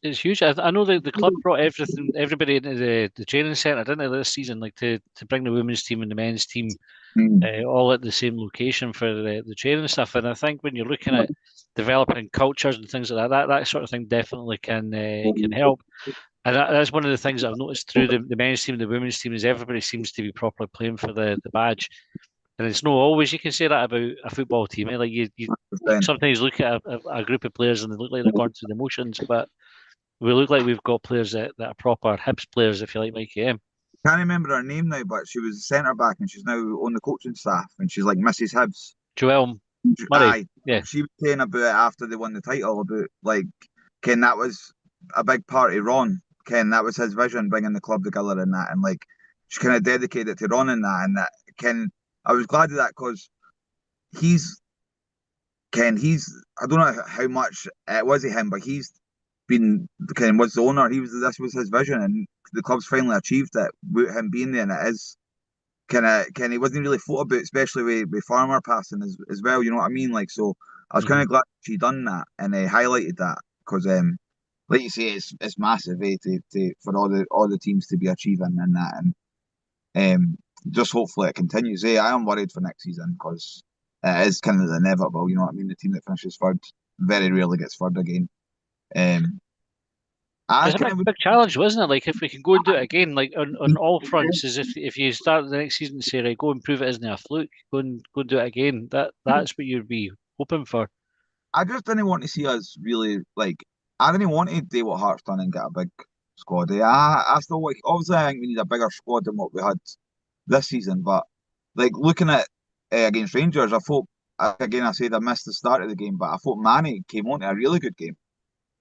It's huge. I know the club brought everybody into the training centre, didn't they, this season, like to bring the women's team and the men's team all at the same location for the training stuff. And I think when you're looking at developing cultures and things like that sort of thing definitely can help. And that's one of the things that I've noticed through the men's team and the women's team is everybody seems to be properly playing for the badge. And it's not always you can say that about a football team. Eh? Like you sometimes look at a group of players and they look like they're going through the motions, but we look like we've got players that are proper Hibs players, if you like, Mikey. Can't remember her name now, but she was a centre back and she's now on the coaching staff, and she's like Mrs. Hibs. Joelle Murray. Yeah, she was saying about it after they won the title about like Ken, that was a big part of Ron. Ken, that was his vision, bringing the club together and that, and like she kind of dedicated to Ron in that, and that Ken. I was glad of that because he's I don't know how much it was of him, but he's been was the owner. This was his vision, and the club's finally achieved it with him being there. And it is he wasn't really thought about, especially with Farmer passing as well. You know what I mean? Like, so I was kind of glad she done that and highlighted that because like you say, it's massive, for all the teams to be achieving and that, and just hopefully it continues. I am worried for next season because it is kind of inevitable. You know what I mean? The team that finishes third very rarely gets third again. It's a big challenge, wasn't it? Like if we can go and do it again, like on all fronts, is if you start the next season and say, right, go and prove it isn't a fluke, go and do it again. That's what you'd be hoping for. I just didn't want to see us really I didn't want to do what Hearts done and get a big squad. I still obviously I think we need a bigger squad than what we had this season, but like looking at against Rangers, I thought again I said I missed the start of the game, but I thought Manny came on to a really good game.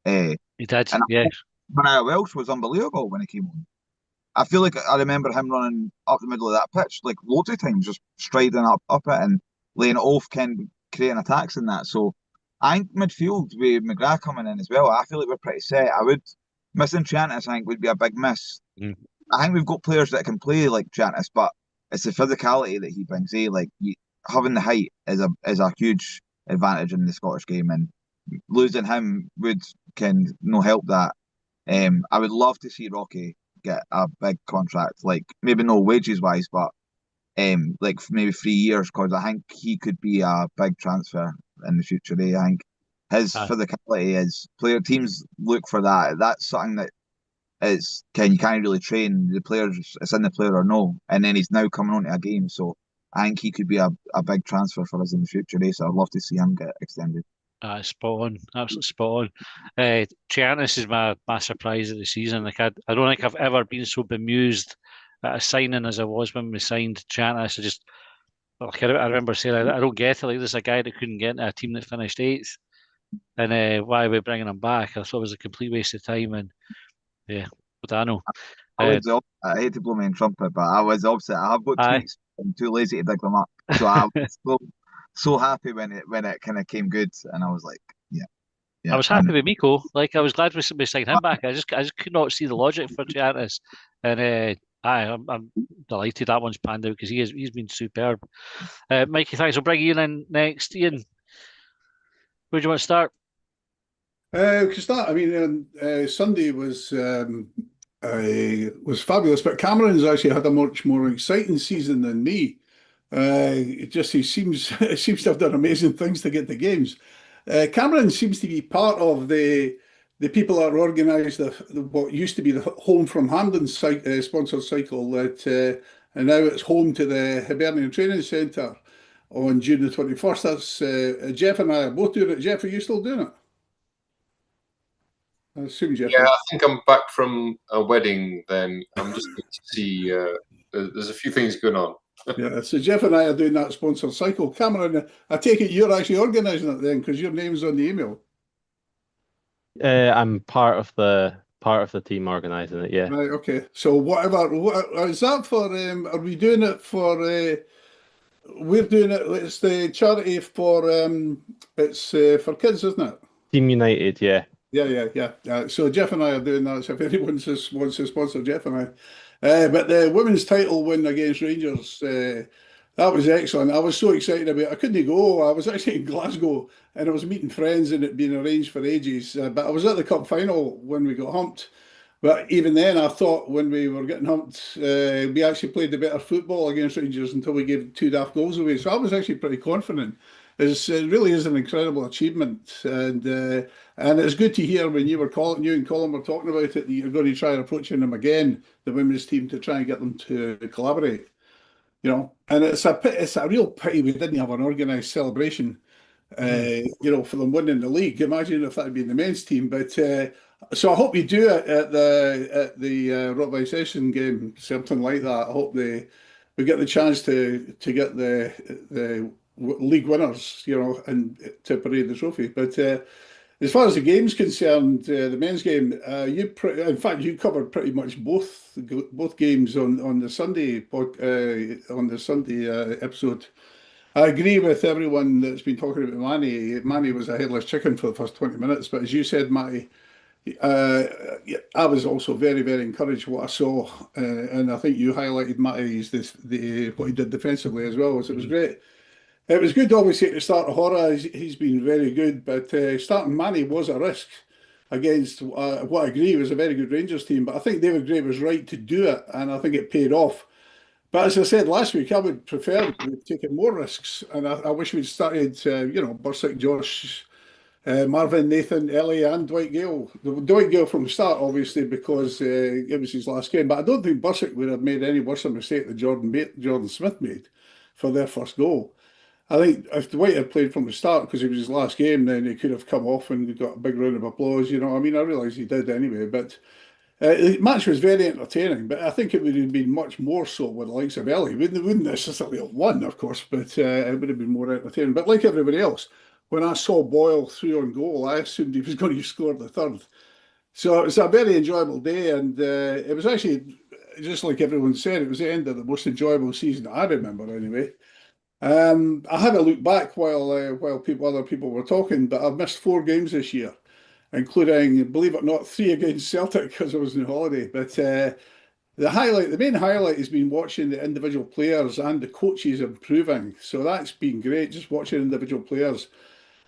He did, yes. Mariah Welsh was unbelievable when he came on. I feel like I remember him running up the middle of that pitch like loads of times, just striding up it and laying it off, creating attacks in that. So I think midfield with McGrath coming in as well, I feel like we're pretty set. Missing Triantis I think would be a big miss. I think we've got players that can play like Triantis, but it's the physicality that he brings. Having the height is a huge advantage in the Scottish game, and losing him can no help that. I would love to see Rocky get a big contract, like maybe no wages wise, but like maybe 3 years, because I think he could be a big transfer in the future. I think his physicality is teams look for that. That's something that you can't really train the players. It's in the player or no, and then he's now coming onto a game, so I think he could be a big transfer for us in the future. So I'd love to see him get extended. Spot on, absolutely spot on. Triantis is my surprise of the season. Like I don't think I've ever been so bemused at a signing as I was when we signed Triantis. I remember saying I don't get it. Like there's a guy that couldn't get into a team that finished 8th, and why are we bringing him back? I thought it was a complete waste of time. And yeah, but I know. I hate to blow my own trumpet, but I was opposite. I have got tweets. I'm too lazy to dig them up, so I was so happy when it kind of came good, and I was like, yeah. I was happy with Miko. Like I was glad we signed him back. I just could not see the logic for Triantis, and I'm delighted that one's panned out because he's been superb. Mikey, thanks. We'll bring Ian in next. Ian, where do you want to start? We can start. I mean, Sunday was fabulous, but Cameron's actually had a much more exciting season than me. He seems to have done amazing things to get the games. Cameron seems to be part of the the people that organise what used to be the Home from Hampden sponsored cycle, and now it's home to the Hibernian Training Centre on June the 21st. That's Jeff and I are both doing it. Jeff, are you still doing it? I assume Jeff. Yeah, I think I'm back from a wedding. Then I'm just going to see. There's a few things going on. Yeah, so Jeff and I are doing that sponsored cycle. Cameron, I take it you're actually organising it then, because your name's on the email. I'm part of the team organising it. Yeah. Right. Okay. So whatever. What is that for? Are we doing it for? We're doing it. It's the charity for. It's for kids, isn't it? Team United. Yeah. Yeah. So Jeff and I are doing that. So if anyone wants to sponsor Jeff and I, but the women's title win against Rangers, that was excellent. I was so excited about it. I couldn't go. I was actually in Glasgow and I was meeting friends and it'd been arranged for ages. But I was at the cup final when we got humped. But even then, I thought when we were getting humped, we actually played the better football against Rangers until we gave 2 daft goals away. So I was actually pretty confident. It really is an incredible achievement, and it's good to hear when you and Colin were talking about it that you're going to try approaching them again, the women's team, to try and get them to collaborate. And it's a real pity we didn't have an organised celebration, for them winning the league. Imagine if that had been the men's team. But so I hope you do it at the Rock Session game, something like that. I hope we get the chance to get the league winners, and to parade the trophy. But as far as the game's concerned, the men's game, in fact, you covered pretty much both games on the Sunday episode. I agree with everyone that's been talking about Manny. Manny was a headless chicken for the first 20 minutes, but as you said, Matty, I was also very, very encouraged what I saw, and I think you highlighted Matty's what he did defensively as well. So it was great. It was good, obviously, to start Hora. He's been very good, but starting Manny was a risk against what I agree was a very good Rangers team. But I think David Gray was right to do it, and I think it paid off. But as I said last week, I would prefer taking more risks, and I wish we'd started, Bursick, Josh, Marvin, Nathan, Ellie, and Dwight Gale. Dwight Gale from the start, obviously, because it was his last game. But I don't think Bursick would have made any worse a mistake than Jordan Smith made for their first goal. I think if Dwight had played from the start because it was his last game, then he could have come off and got a big round of applause. I realise he did anyway. But the match was very entertaining, but I think it would have been much more so with the likes of Ellie. We wouldn't necessarily have won, of course, but it would have been more entertaining. But like everybody else, when I saw Boyle through on goal, I assumed he was going to score the third. So it was a very enjoyable day, and it was actually, just like everyone said, it was the end of the most enjoyable season I remember anyway. I had a look back while other people were talking, but I've missed 4 games this year, including, believe it or not, 3 against Celtic because I was on holiday. But the main highlight has been watching the individual players and the coaches improving. So that's been great, just watching individual players.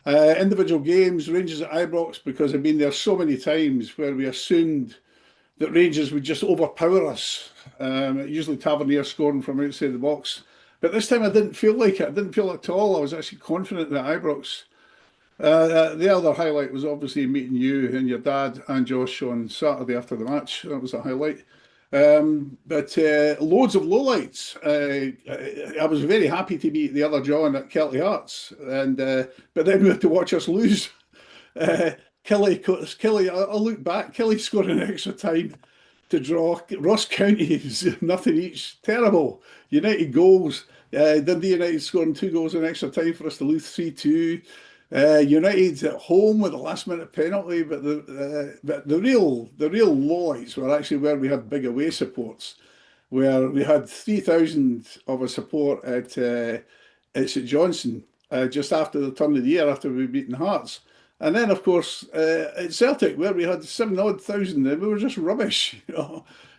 Individual games, Rangers at Ibrox, because I've been there so many times where we assumed that Rangers would just overpower us. Usually Tavernier scoring from outside the box. But this time I didn't feel like it. I didn't feel it at all. I was actually confident that Ibrox. The other highlight was obviously meeting you and your dad and Josh on Saturday after the match. That was a highlight. But loads of lowlights. I was very happy to meet the other John at Kelty Hearts, but then we had to watch us lose. Kelly, I look back, Kelly scored an extra time to draw. Ross County's nothing each. Terrible. United goals. Dundee United scoring 2 goals in extra time for us to lose 3-2. United at home with a last-minute penalty, but the real lowlights were actually where we had big away supports, where we had 3,000 of a support at St Johnstone just after the turn of the year, after we beaten Hearts. And then, of course, at Celtic, where we had 7,000 and we were just rubbish,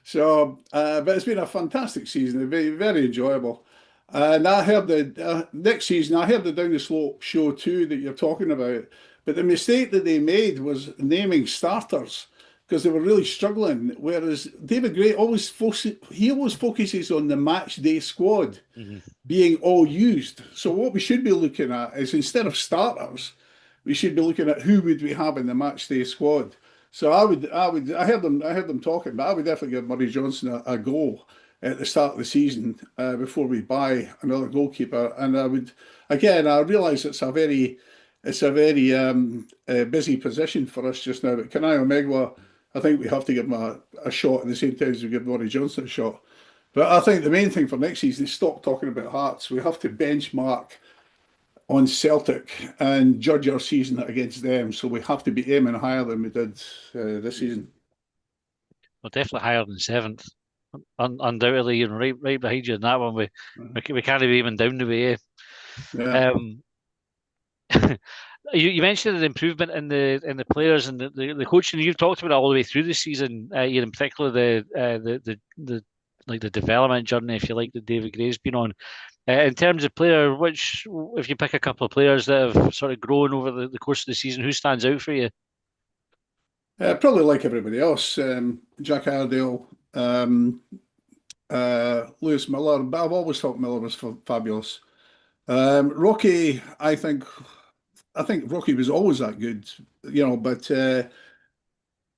So, but it's been a fantastic season, very, very enjoyable. And I heard the next season, I heard the Down the Slope show too that you're talking about. But the mistake that they made was naming starters because they were really struggling. Whereas David Gray always focuses on the match day squad being all used. So what we should be looking at is instead of starters, we should be looking at who would we have in the match day squad. So I heard them talking, but I would definitely give Murray Johnson a go at the start of the season before we buy another goalkeeper. And I realise it's a very busy position for us just now. But Kanayo Megwa, I think we have to give him a shot at the same time as we give Murray Johnson a shot. But I think the main thing for next season is stop talking about Hearts. We have to benchmark on Celtic and judge our season against them. So we have to be aiming higher than we did this season. Well, definitely higher than 7th. Undoubtedly, right behind you in that one. We can't be aiming down the way. Yeah. You mentioned the improvement in the players and the coaching. You've talked about it all the way through the season. In particular, the development journey, if you like, that David Gray's been on. In terms of player, if you pick a couple of players that have sort of grown over the course of the season, who stands out for you? Probably like everybody else, Jack Iredale, Lewis Miller, but I've always thought Miller was fabulous. Rocky, I think Rocky was always that good, but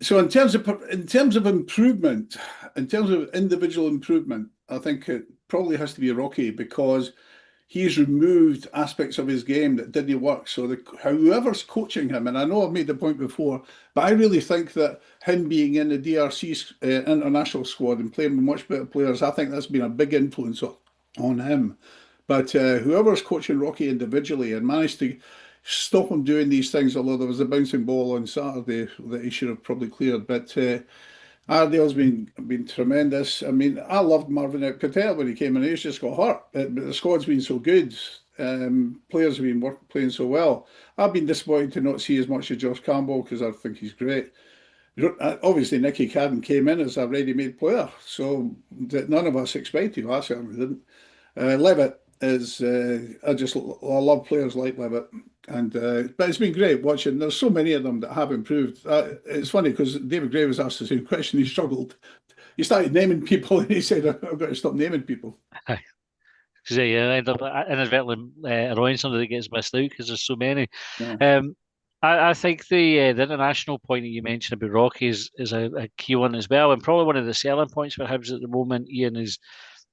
so in terms of improvement, in terms of individual improvement, I think it probably has to be Rocky because he's removed aspects of his game that didn't work. So whoever's coaching him, and I know I've made the point before, but I really think that him being in the DRC international squad and playing with much better players, I think that's been a big influence on him. But whoever's coaching Rocky individually and managed to stop him doing these things, although there was a bouncing ball on Saturday that he should have probably cleared. But Ardale's been tremendous. I mean, I loved Marvin Patel when he came in. He's just got hurt, but the squad's been so good. Players have been playing so well. I've been disappointed to not see as much of Josh Campbell because I think he's great. Obviously, Nicky Cadden came in as a ready-made player, so that none of us expected. I certainly didn't. Levitt is I love players like Levitt, and but it's been great watching. There's so many of them that have improved. It's funny because David Gray was asked the same question. He struggled. He started naming people, and he said, "I've got to stop naming people." Because I end up inadvertently annoying somebody that gets missed out because there's so many. Yeah. I think the international point that you mentioned about Rocky is a key one as well, and probably one of the selling points for Hibs at the moment, Ian, is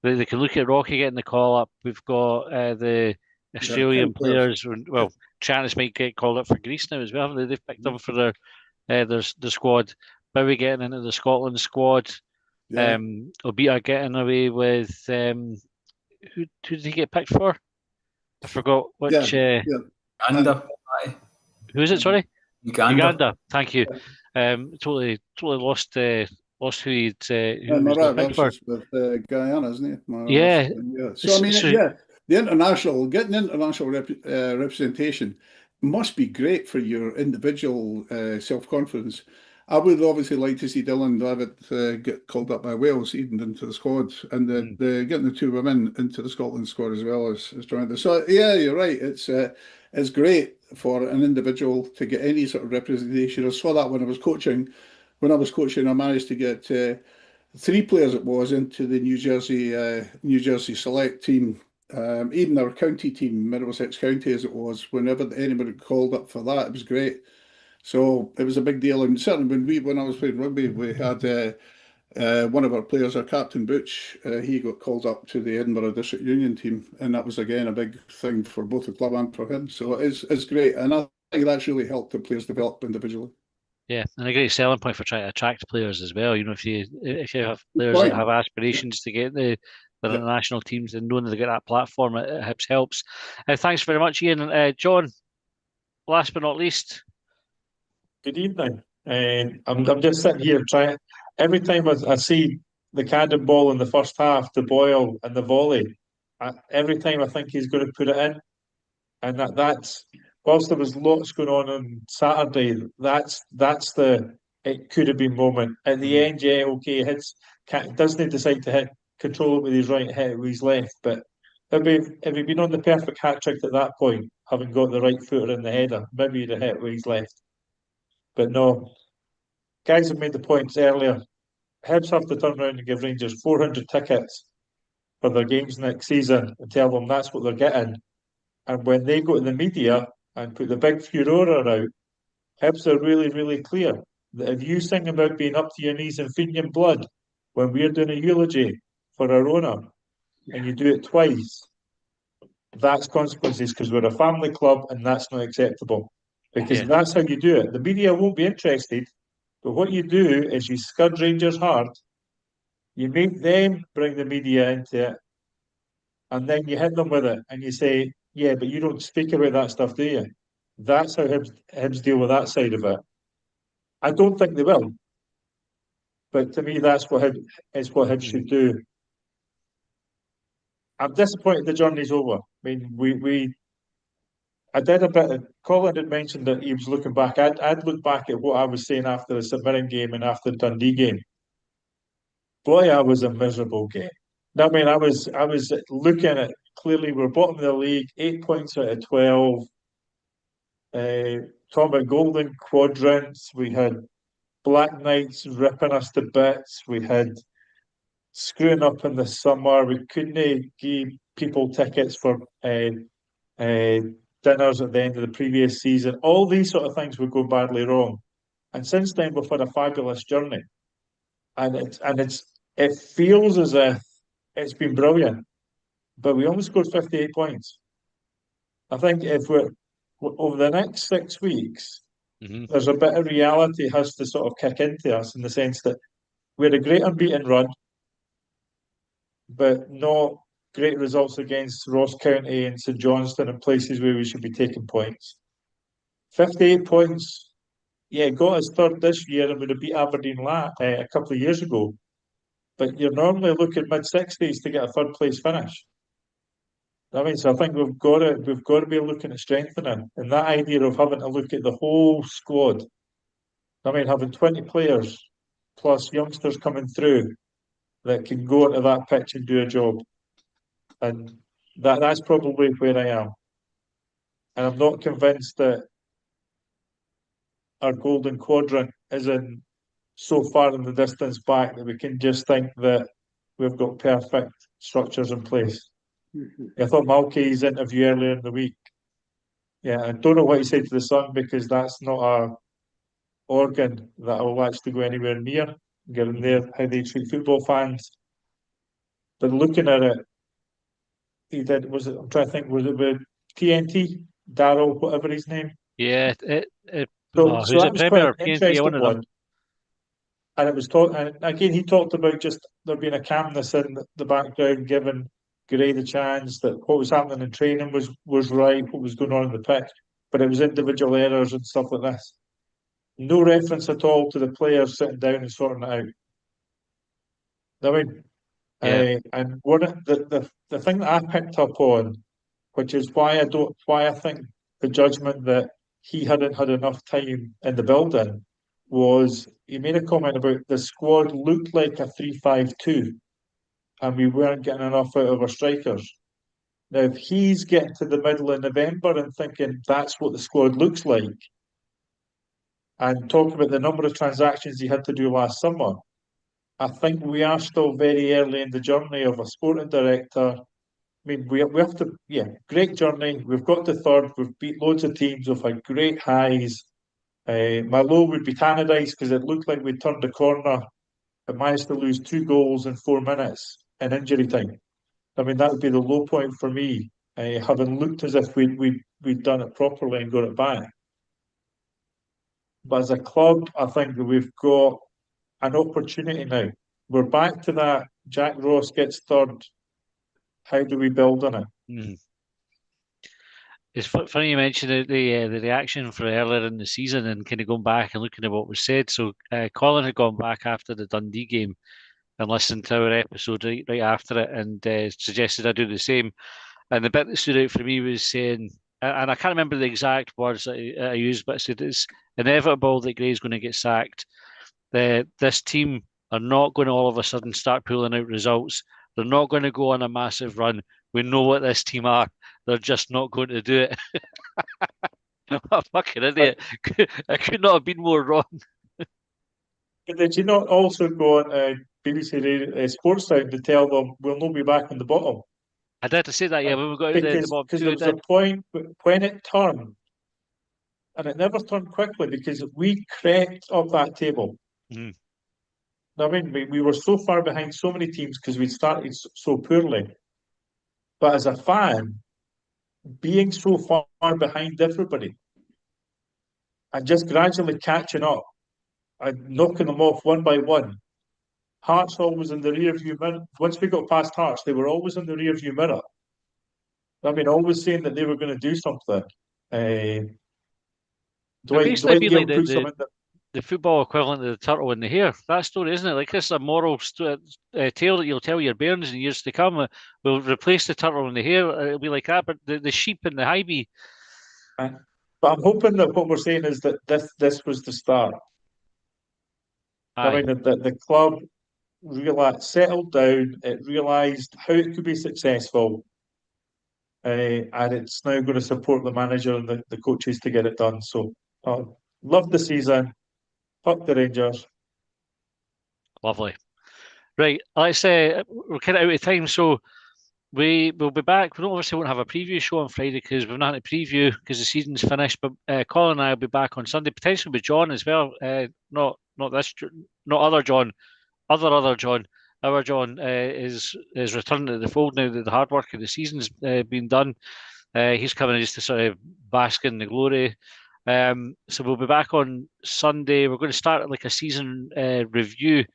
they can look at Rocky getting the call up. We've got the Australian players. Well, Channis might get called up for Greece now as well. They've picked them for their squad. Bowie getting into the Scotland squad. Yeah. Obita getting away with who did he get picked for? I forgot which. Uganda. Who is it? Sorry, Uganda. Thank you. Totally lost who he'd Marat versus with Guyana, isn't he? Yeah. So I mean, getting international representation must be great for your individual self-confidence. I would obviously like to see Dylan Levitt get called up by Wales, even into the squad, and getting the two women into the Scotland squad as well as tremendous. So yeah, you're right. It's great for an individual to get any sort of representation. I saw that when I was coaching. When I was coaching, I managed to get 3 players it was into the New Jersey select team, even our county team, Middlesex County as it was. Whenever anybody called up for that, it was great. So it was a big deal. And certainly when I was playing rugby, we had one of our players, our captain Butch, he got called up to the Edinburgh District Union team, and that was again a big thing for both the club and for him. So it's great, and I think that's really helped the players develop individually. Yeah, and a great selling point for trying to attract players as well. If you have players that have aspirations to get the international teams, and knowing that they get that platform, it helps. Thanks very much, Ian. John, last but not least. Good evening. I'm just sitting here trying. Every time I see the Cadden ball in the first half, the Boyle and the volley, every time I think he's going to put it in, and that's whilst there was lots going on Saturday, that's the it could have been moment at the end. Yeah, okay, doesn't decide to control it with his right, hit it with his left, but if he'd been on the perfect hat trick at that point, having got the right footer in the header, maybe he'd have hit it with his left. But no, guys have made the points earlier. Hibs have to turn around and give Rangers 400 tickets for their games next season and tell them that's what they're getting. And when they go to the media and put the big furore out, Hibs are really, really clear. that if you sing about being up to your knees in Fenian blood when we're doing a eulogy for our owner, and you do it twice, that's consequences because we're a family club and that's not acceptable. Because that's how you do it. The media won't be interested, but what you do is you scud Rangers hard, you make them bring the media into it, and then you hit them with it and you say, yeah, but you don't speak about that stuff, do you? That's how Hibs deal with that side of it. I don't think they will. But to me, that's what Hibs should do. I'm disappointed the journey's over. I mean, I did a bit of, Colin had mentioned that he was looking back. I'd look back at what I was saying after the St Mirren game and after the Dundee game. Boy, I was a miserable game. I mean, I was looking at, clearly we're bottom of the league, 8 points out of 12. Talking about golden quadrants, we had Black Knights ripping us to bits. We had screwing up in the summer. We couldn't give people tickets for dinners at the end of the previous season. All these sort of things would go badly wrong. And since then, we've had a fabulous journey. And it feels as if it's been brilliant. But we only scored 58 points. I think if we're over the next 6 weeks, there's a bit of reality has to sort of kick into us in the sense that we had a great unbeaten run, but not great results against Ross County and St Johnstone and places where we should be taking points. 58 points, yeah, got us third this year and would have beat Aberdeen a couple of years ago. But you're normally looking mid-60s to get a third place finish. I mean, so I think we've got to be looking at strengthening, and that idea of having to look at the whole squad. I mean, having 20 players plus youngsters coming through that can go into that pitch and do a job, and that's probably where I am. And I'm not convinced that our golden quadrant isn't so far in the distance back that we can just think that we've got perfect structures in place. I thought Malky's interview earlier in the week. Yeah, I don't know what he said to the Sun because that's not a organ that I will actually go anywhere near, given how they treat football fans. But looking at it, he did. I'm trying to think. Was it with TNT, Darryl, whatever his name? Yeah. So who's that it? was Premier quite an interesting one. one. And it was and again, he talked about just there being a calmness in the background, giving Gray the chance that what was happening in training was right, what was going on in the pitch, but it was individual errors and stuff like this. No reference at all to the players sitting down and sorting it out. I mean, and one of the thing that I picked up on, which is why I think the judgment that he hadn't had enough time in the building was he made a comment about the squad looked like a 3-5-2 and we weren't getting enough out of our strikers. Now, if he's getting to the middle of November and thinking that's what the squad looks like, and talking about the number of transactions he had to do last summer, I think we are still very early in the journey of a sporting director. I mean, we have to, great journey. We've got to third. We've beat loads of teams. We've had great highs. My low would be Tannadice because it looked like we'd turned the corner and managed to lose 2 goals in 4 minutes in injury time. I mean, that would be the low point for me, having looked as if we'd done it properly and got it back. But as a club, I think that we've got an opportunity now. We're back to that. Jack Ross gets third. How do we build on it? It's funny you mentioned the reaction for earlier in the season and kind of going back and looking at what was said. So Colin had gone back after the Dundee game and listened to our episode right after it and suggested I do the same. And the bit that stood out for me was saying, and I can't remember the exact words that I used, but I said it's inevitable that Gray's going to get sacked. This team are not going to all of a sudden start pulling out results. They're not going to go on a massive run. We know what this team are. They're just not going to do it. I'm a fucking idiot. I could not have been more wrong. But did you not also go on BBC Sports Time to tell them we'll not be back on the bottom? I did to say that, yeah, when we got out the bottom because two. There was a point when it turned, and it never turned quickly because we crept up that table. Mm. I mean, we were so far behind so many teams because we'd started so poorly. But as a fan, being so far behind everybody and just gradually catching up and knocking them off one by one. Hearts always in the rear view mirror. Once we got past Hearts, they were always in the rear view mirror. I mean, always saying that they were going to do something. Dwight Gale like puts them in the football equivalent of the turtle in the hare. That story, isn't it? Like, this is a moral tale that you'll tell your bairns in years to come. We'll replace the turtle in the hare. It'll be like that, but the sheep and the Hibs. But I'm hoping that what we're saying is that this was the start. I mean, the club settled down. It realised how it could be successful. And it's now going to support the manager and the coaches to get it done. So, love the season. Fuck the Rangers. Lovely. Right, let's say we're kind of out of time, so we will be back. We obviously won't have a preview show on Friday because we've not had a preview because the season's finished. But Colin and I will be back on Sunday, potentially with John as well. Not other John, other John. Our John is returning to the fold now that the hard work of the season's been done. He's coming just to sort of bask in the glory. So we'll be back on Sunday. We're going to start like a season review.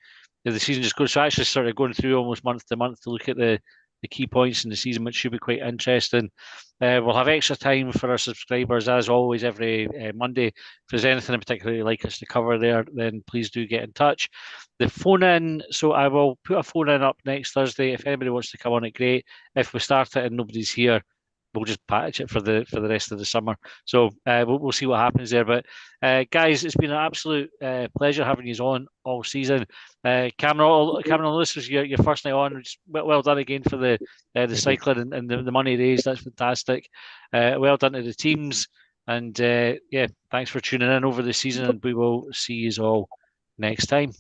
The season just goes, so actually sort of going through almost month to month to look at the key points in the season, which should be quite interesting. We'll have extra time for our subscribers, as always, every Monday. If there's anything in particular you'd like us to cover there, then please do get in touch. The phone in, so I will put a phone in up next Thursday. If anybody wants to come on it, great. If we start it and nobody's here, we'll just patch it for the rest of the summer. So we'll see what happens there. But guys, it's been an absolute pleasure having you on all season. Cameron, this was your first night on. Well done again for the cycling and the money raised. That's fantastic. Well done to the teams. And thanks for tuning in over the season. And we will see you all next time.